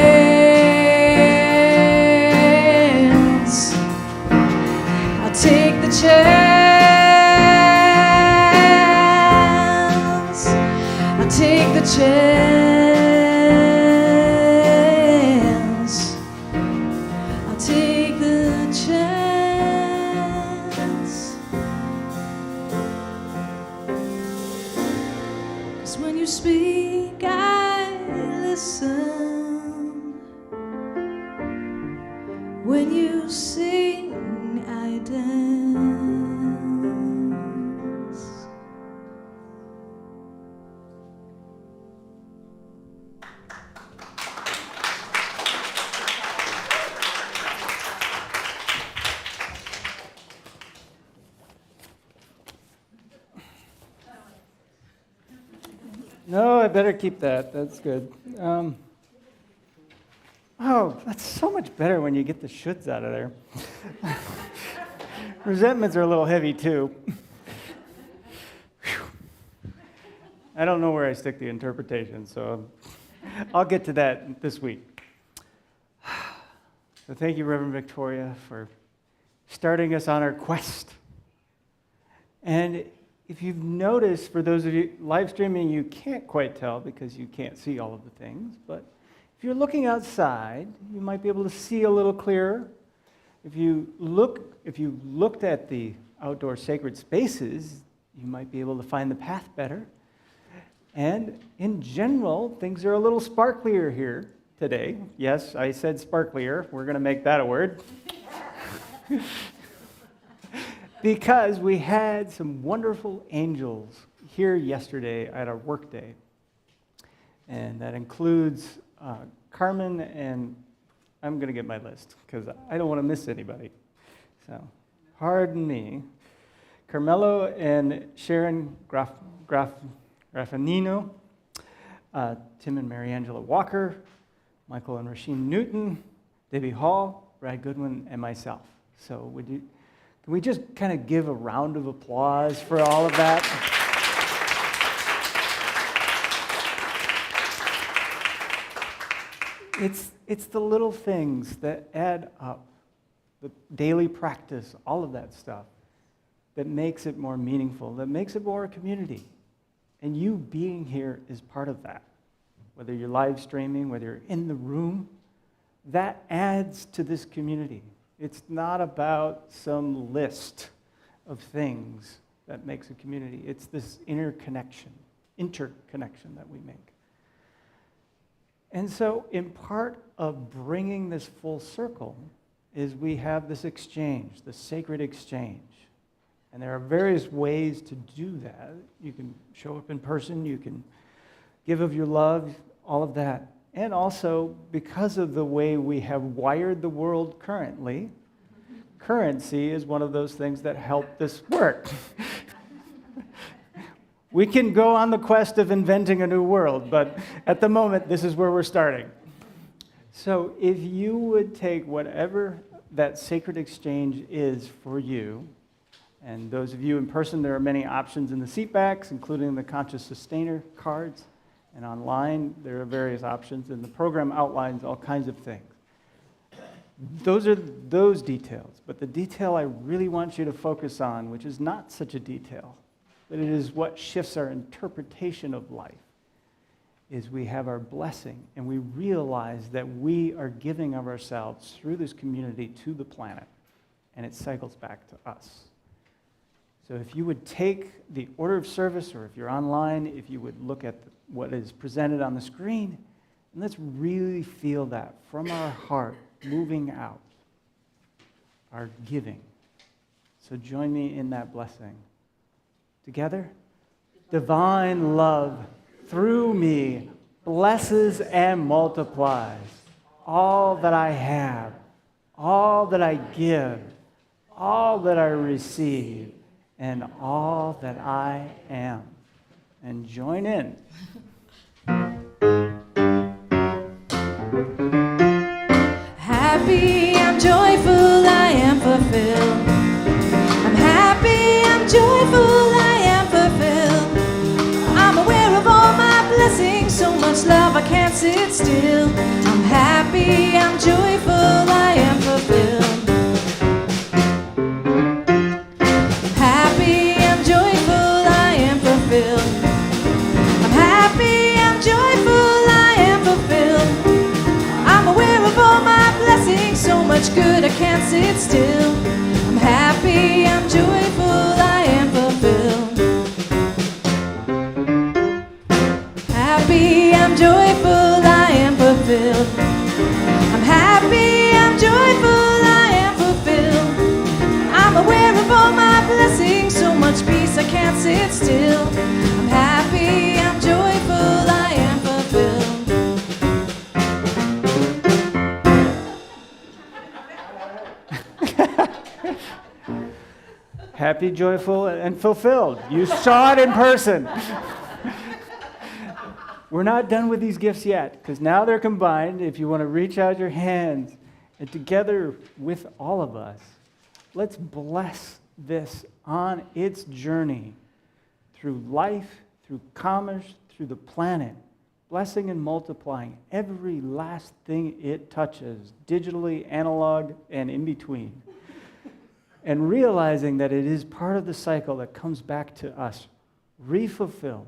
I take the chance. Take the chance. I'll take the chance. 'Cause when you speak, I listen. When you sing, I dance. No, I better keep that. That's good. Oh, that's so much better when you get the shoulds out of there. Resentments are a little heavy, too. I don't know where I stick the interpretation, so I'll get to that this week. So thank you, Reverend Victoria, for starting us on our quest. And if you've noticed, for those of you live streaming, you can't quite tell because you can't see all of the things, but if you're looking outside, you might be able to see a little clearer. If you looked at the outdoor sacred spaces, you might be able to find the path better. And in general, things are a little sparklier here today. Yes, I said sparklier. We're going to make that a word. Because we had some wonderful angels here yesterday at our work day. And that includes Carmen and, I'm going to get my list because I don't want to miss anybody. So, pardon me. Carmelo and Sharon Graffanino, Tim and Mary Angela Walker, Michael and Rasheen Newton, Debbie Hall, Brad Goodwin, and myself. So can we just kind of give a round of applause for all of that? It's the little things that add up, the daily practice, all of that stuff, that makes it more meaningful, that makes it more a community. And you being here is part of that. Whether you're live streaming, whether you're in the room, that adds to this community. It's not about some list of things that makes a community. It's this interconnection that we make. And so, in part of bringing this full circle is we have this exchange, the sacred exchange. And there are various ways to do that. You can show up in person, you can give of your love, all of that. And also, because of the way we have wired the world currently, currency is one of those things that help this work. We can go on the quest of inventing a new world, but at the moment, this is where we're starting. So if you would take whatever that sacred exchange is for you, And those of you in person, there are many options in the seat backs, including the Conscious Sustainer cards. And online, there are various options, and the program outlines all kinds of things. Those are those details, but the detail I really want you to focus on, which is not such a detail, but it is what shifts our interpretation of life, is we have our blessing, and we realize that we are giving of ourselves through this community to the planet, and it cycles back to us. So if you would take the order of service, or if you're online, if you would look at what is presented on the screen, and let's really feel that from our heart moving out, our giving. So join me in that blessing. Together, divine love through me blesses and multiplies all that I have, all that I give, all that I receive, and all that I am. And join in. Happy, I'm joyful, I am fulfilled. I'm happy, I'm joyful, I am fulfilled. I'm aware of all my blessings, so much love I can't sit still. I'm happy, I'm joyful, I am fulfilled. I'm happy, I'm joyful, I am fulfilled. I'm happy, I'm joyful, I am fulfilled. I'm aware of all my blessings, so much good I can't sit still. I'm happy, I'm joyful, I am fulfilled. Happy, I'm joyful, I am fulfilled. I'm happy, I'm joyful, I am fulfilled. I'm aware of all my blessings, so much peace I can't sit still. I'm happy, I'm joyful, I am fulfilled. Happy, joyful, and fulfilled. You saw it in person. We're not done with these gifts yet, because now they're combined. If you want to reach out your hands, and together with all of us, let's bless this on its journey through life, through commerce, through the planet, blessing and multiplying every last thing it touches, digitally, analog, and in between. And realizing that it is part of the cycle that comes back to us, refulfilled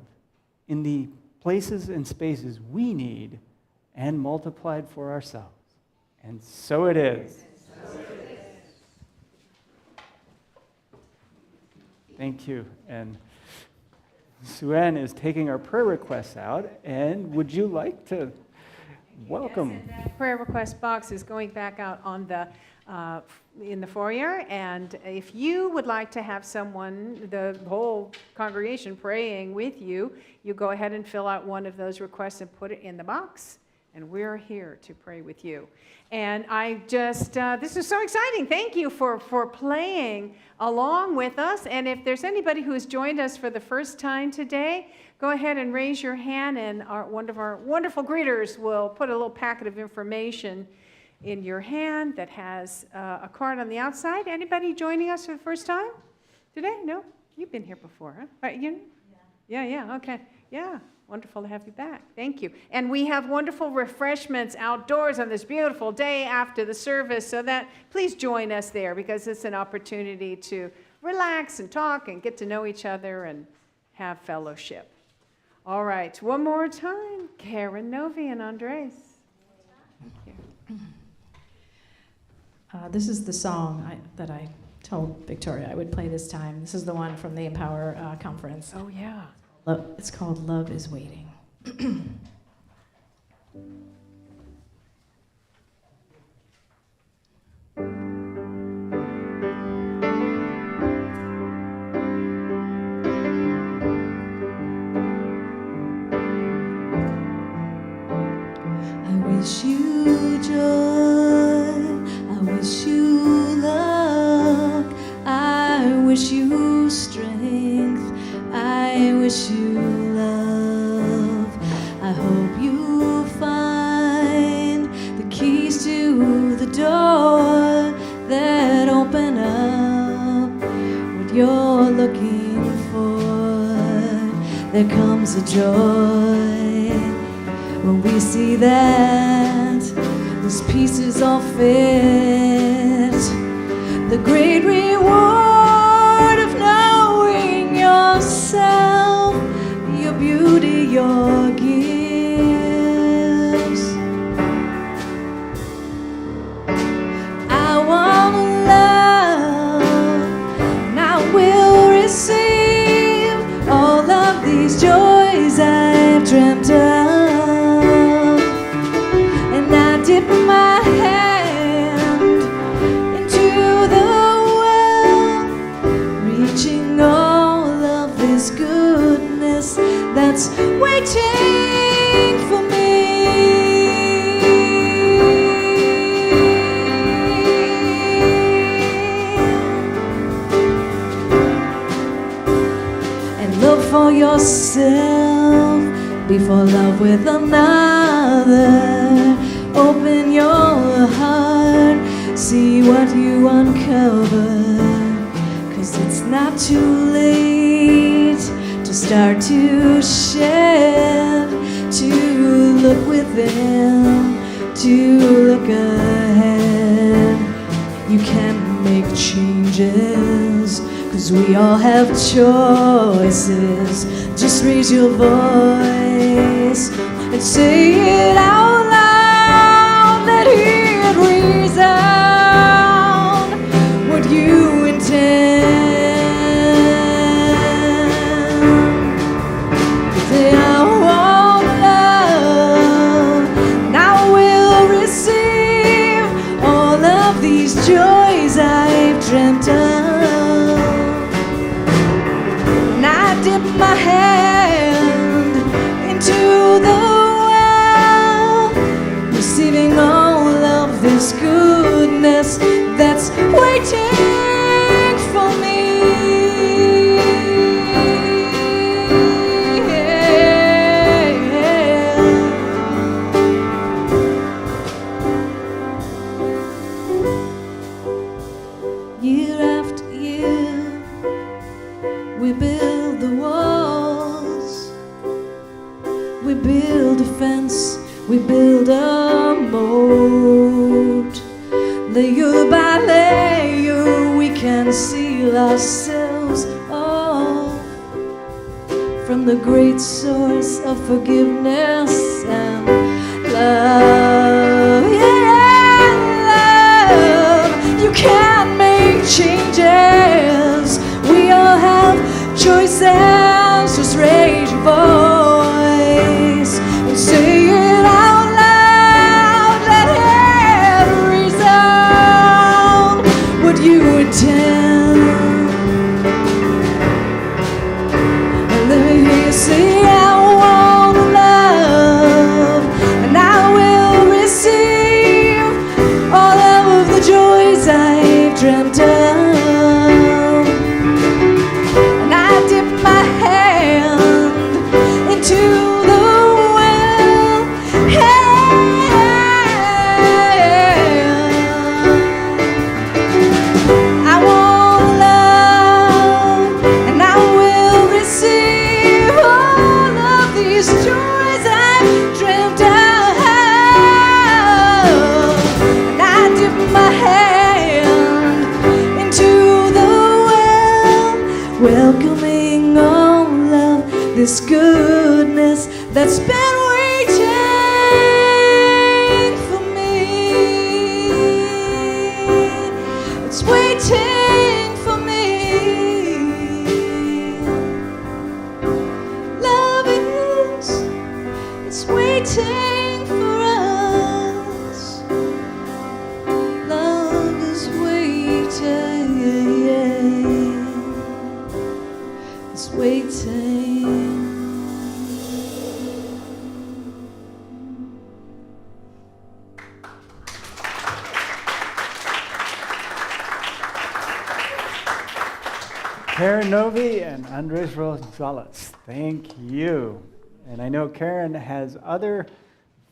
in the places and spaces we need and multiplied for ourselves. And so it is. Thank you. And Suen is taking our prayer requests out, and would you like to welcome? Yes, and that prayer request box is going back out on the in the foyer, and if you would like to have someone, the whole congregation praying with you, you go ahead and fill out one of those requests and put it in the box, and we're here to pray with you. And I just, this is so exciting. Thank you for playing along with us, and if there's anybody who has joined us for the first time today, go ahead and raise your hand, and one of our wonderful greeters will put a little packet of information in your hand that has a card on the outside. Anybody joining us for the first time today? No? You've been here before, huh? Right, you? Yeah, okay. Yeah, wonderful to have you back. Thank you. And we have wonderful refreshments outdoors on this beautiful day after the service, so that please join us there, because it's an opportunity to relax and talk and get to know each other and have fellowship. All right, one more time. Karen, Novi, and Andres. Thank you. This is the song that I told Victoria I would play this time. This is the one from the Empower conference. Oh, yeah. It's called Love is Waiting. I wish you joy, I wish you luck, I wish you strength, I wish you love. I hope you find the keys to the door that open up what you're looking for, there comes a joy when we see that those pieces all fit. The great reward of knowing yourself, your beauty, your gifts. I want to love, and I will receive all of these joys I've dreamt of. And I dip my hand into the well, reaching all of this goodness that's waiting for me. And look for yourself before love with another. Open your heart, see what you uncover, 'cause it's not too late to start to shed, to look within, to look ahead. You can make changes, 'cause we all have choices. Just raise your voice and say it out loud. Let it resound what you intend. Say, I want love, and I will receive all of these joys I've dreamt of. And I dip my hand into the well, receiving all of this goodness that's waiting for me. Year after year, we build the walls, we build a fence, we build a moat. Layer by layer, we can seal ourselves off from the great source of forgiveness and love. Yeah, love. You can make changes. We all have choices. Just raise your voice and say it out loud. Let it resound what you intend. Let me hear you say, I want love, and I will receive all of the joys I've dreamt of. And I dip my hand into the well. I want love, and I will receive all of these joys I've dreamt of. And I dip my hand into the well, welcoming all of this goodness that's been waiting for me. It's waiting for me. Love is, it's waiting for us. Love is waiting, it's waiting. Karen Novi and Andres Rosales, thank you. And I know Karen has other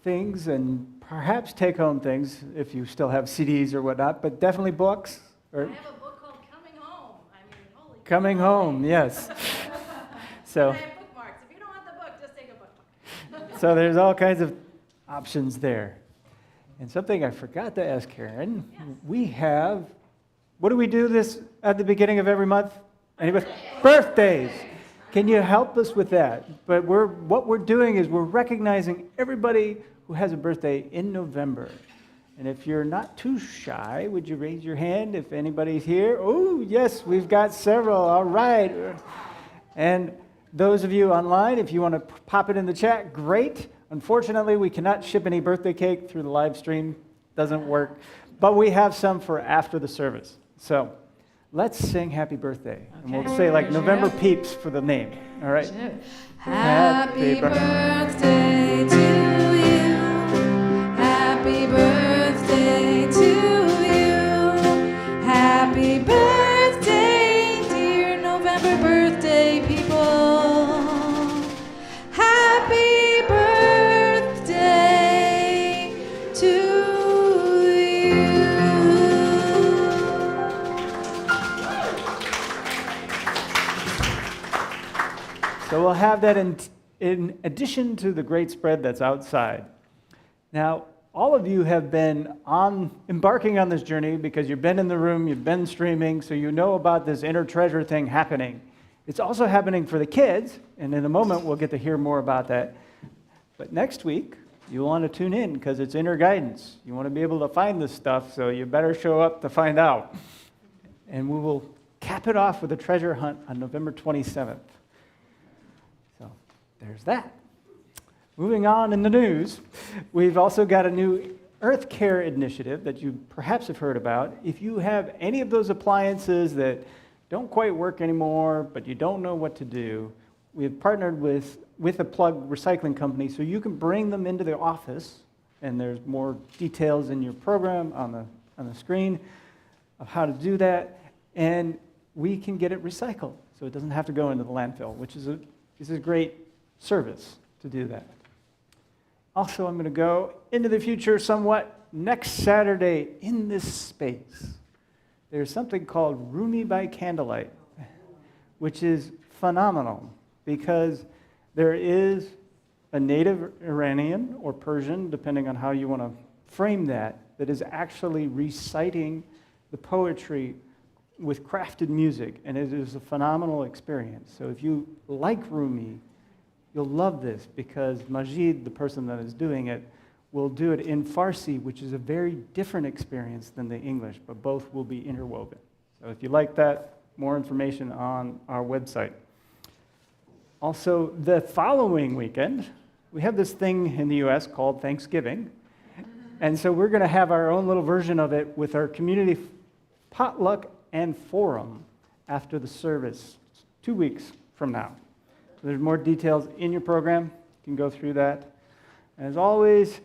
things and perhaps take-home things if you still have CDs or whatnot, but definitely books. I have a book called Coming Home. I mean, holy coming home, yes. So, I have bookmarks. If you don't want the book, just take a bookmark. so there's all kinds of options there. And something I forgot to ask Karen, we have, what do we do this at the beginning of every month? Anybody? Birthdays. Can you help us with that? But what we're doing is we're recognizing everybody who has a birthday in November. And if you're not too shy, would you raise your hand if anybody's here? Oh, yes, we've got several. All right. And those of you online, if you want to pop it in the chat, great. Unfortunately, we cannot ship any birthday cake through the live stream. Doesn't work. But we have some for after the service. So let's sing happy birthday. And we'll say like November Peeps for the name. All right? Happy birthday to you. Happy birthday to you. Happy birthday, dear November birthday people. Happy birthday to you. So we'll have that in addition to the great spread that's outside. Now, all of you have been embarking on this journey because you've been in the room, you've been streaming, so you know about this inner treasure thing happening. It's also happening for the kids, and in a moment we'll get to hear more about that. But next week, you'll want to tune in because it's inner guidance. You want to be able to find this stuff, so you better show up to find out. And we will cap it off with a treasure hunt on November 27th. So there's that. Moving on in the news, we've also got a new Earth Care initiative that you perhaps have heard about. If you have any of those appliances that don't quite work anymore, but you don't know what to do, we've partnered with a plug recycling company so you can bring them into the office, and there's more details in your program on the screen of how to do that, and we can get it recycled so it doesn't have to go into the landfill, which is a great service to do that. Also, I'm going to go into the future somewhat. Next Saturday in this space, there's something called Rumi by Candlelight, which is phenomenal because there is a native Iranian or Persian, depending on how you want to frame that is actually reciting the poetry with crafted music, and it is a phenomenal experience. So if you like Rumi, you'll love this because Majid, the person that is doing it, will do it in Farsi, which is a very different experience than the English, but both will be interwoven. So if you like that, more information on our website. Also, the following weekend, we have this thing in the US called Thanksgiving. And so we're going to have our own little version of it with our community potluck and forum after the service, 2 weeks from now. There's more details in your program. You can go through that. As always,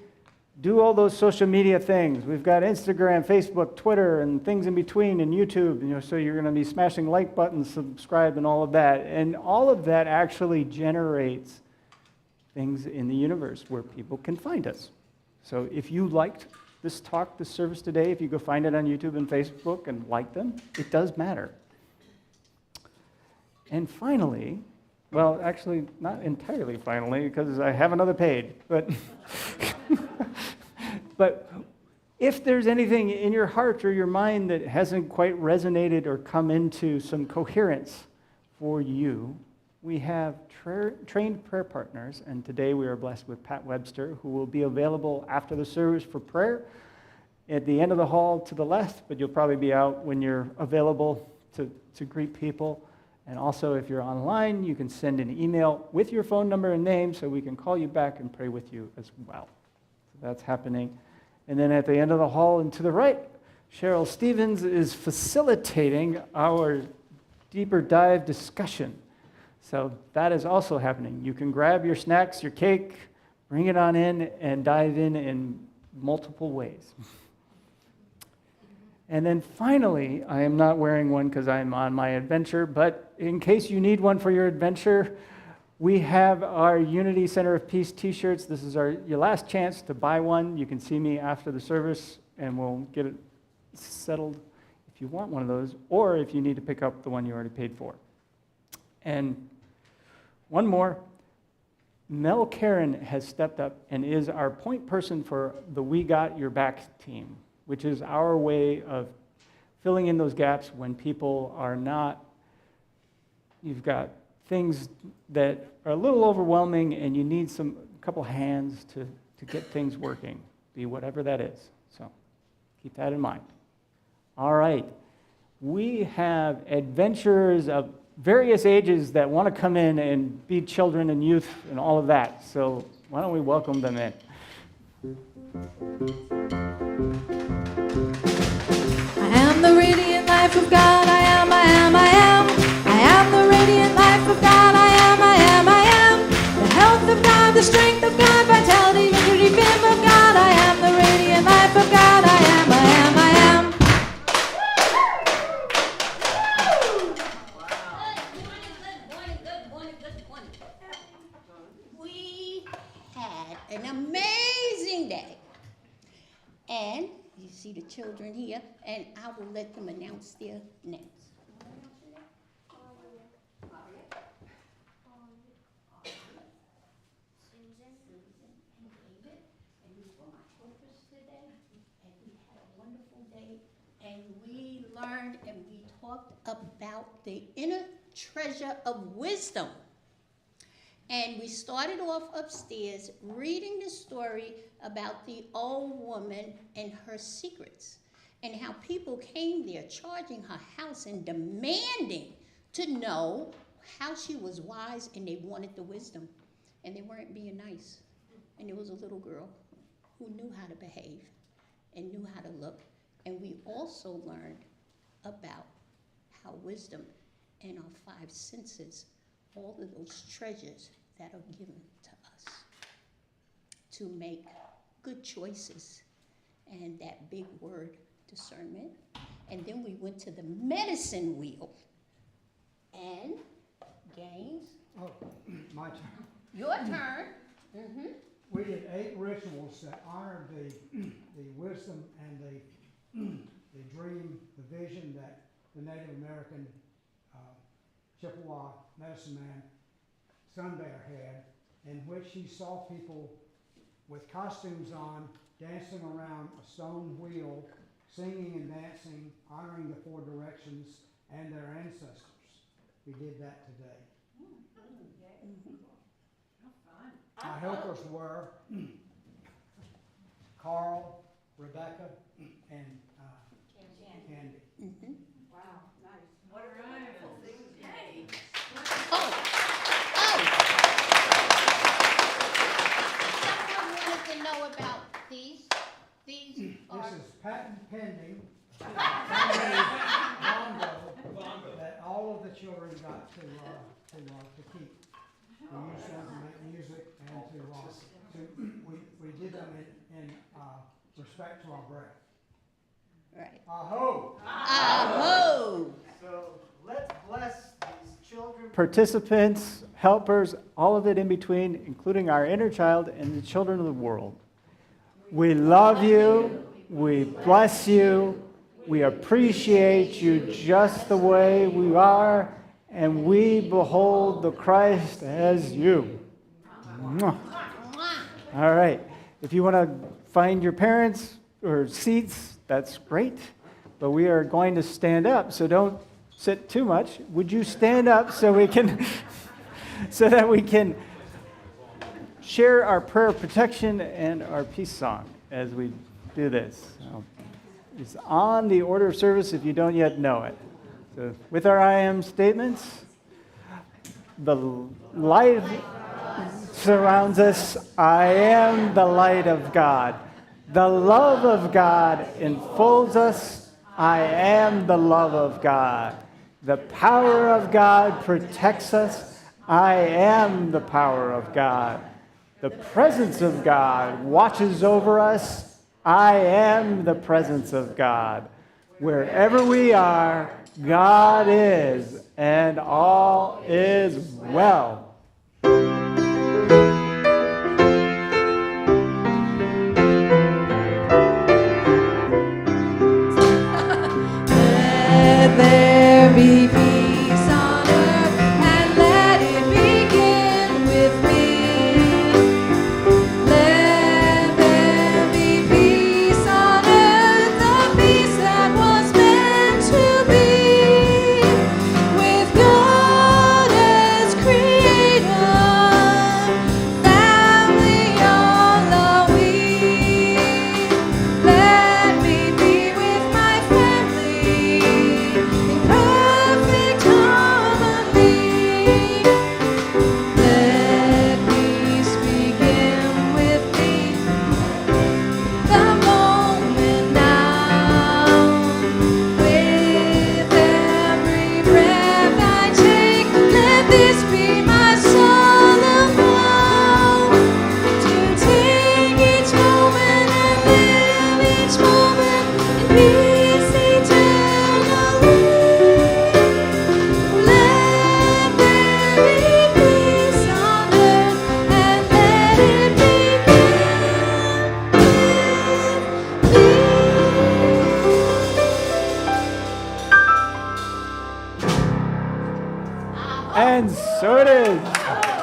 do all those social media things. We've got Instagram, Facebook, Twitter, and things in between, and YouTube. So you're going to be smashing like buttons, subscribe, and all of that. And all of that actually generates things in the universe where people can find us. So if you liked this talk, this service today, if you go find it on YouTube and Facebook and like them, it does matter. And finally, well, actually, not entirely finally, because I have another page, but but if there's anything in your heart or your mind that hasn't quite resonated or come into some coherence for you, we have trained prayer partners, and today we are blessed with Pat Webster, who will be available after the service for prayer at the end of the hall to the left, but you'll probably be out when you're available to greet people. And also, if you're online, you can send an email with your phone number and name so we can call you back and pray with you as well. So that's happening. And then at the end of the hall and to the right, Cheryl Stevens is facilitating our deeper dive discussion. So that is also happening. You can grab your snacks, your cake, bring it on in, and dive in multiple ways. And then finally, I am not wearing one because I'm on my adventure, but in case you need one for your adventure, we have our Unity Center of Peace t-shirts. This is your last chance to buy one. You can see me after the service, and we'll get it settled. if you want one of those, or if you need to pick up the one you already paid for. And one more, Mel Karen has stepped up and is our point person for the We Got Your Back team, which is our way of filling in those gaps when people are not, you've got things that are a little overwhelming and you need a couple hands to get things working, be whatever that is. So keep that in mind. All right. We have adventurers of various ages that want to come in and be children and youth and all of that. So why don't we welcome them in? I am the radiant life of God. I am, I am, I am. I am the radiant life of God. I am, I am, I am. The health of God, the strength of God, vitality, victory, fame of God. I am the radiant life of God. I am, I am, I am. We had an amazing day. And you see the children here, and I will let them announce their names. And we learned and we talked about the inner treasure of wisdom. And we started off upstairs reading the story about the old woman and her secrets, and how people came there charging her house and demanding to know how she was wise, and they wanted the wisdom. And they weren't being nice. And there was a little girl who knew how to behave and knew how to look. And we also learned about how wisdom and our five senses, all of those treasures that are given to us to make good choices, and that big word, discernment. And then we went to the medicine wheel. And Gaines, Oh, my turn. your turn. Mm-hmm. We did 8 rituals that honored the wisdom and the dream, the vision that the Native American Chippewa medicine man Sun Bear had, in which he saw people with costumes on, dancing around a stone wheel, singing and dancing, honoring the 4 directions and their ancestors. We did that today. Our helpers were Carl, Rebecca, and Candy. Mm-hmm. Wow, nice. What a wonderful thing. Yay. Oh. Someone wanted to know about these. These are. This is patent pending. Bongo that all of the children got to keep. We used them to make music and we did them in respect to our breath. Right. Aho! Aho! So let's bless these children. Participants, helpers, all of it in between, including our inner child and the children of the world. We love you. We bless you. We appreciate you just the way we are, and we behold the Christ as you. Mwah. All right. If you want to find your parents or seats, that's great. But we are going to stand up, so don't sit too much. Would you stand up so we can, so that we can share our prayer of protection and our peace song as we do this? It's on the order of service if you don't yet know it. So with our I am statements, the light surrounds us. I am the light of God. The love of God enfolds us. I am the love of God. The power of God protects us. I am the power of God. The presence of God watches over us. I am the presence of God. Wherever we are, God is, and all is well. So it is.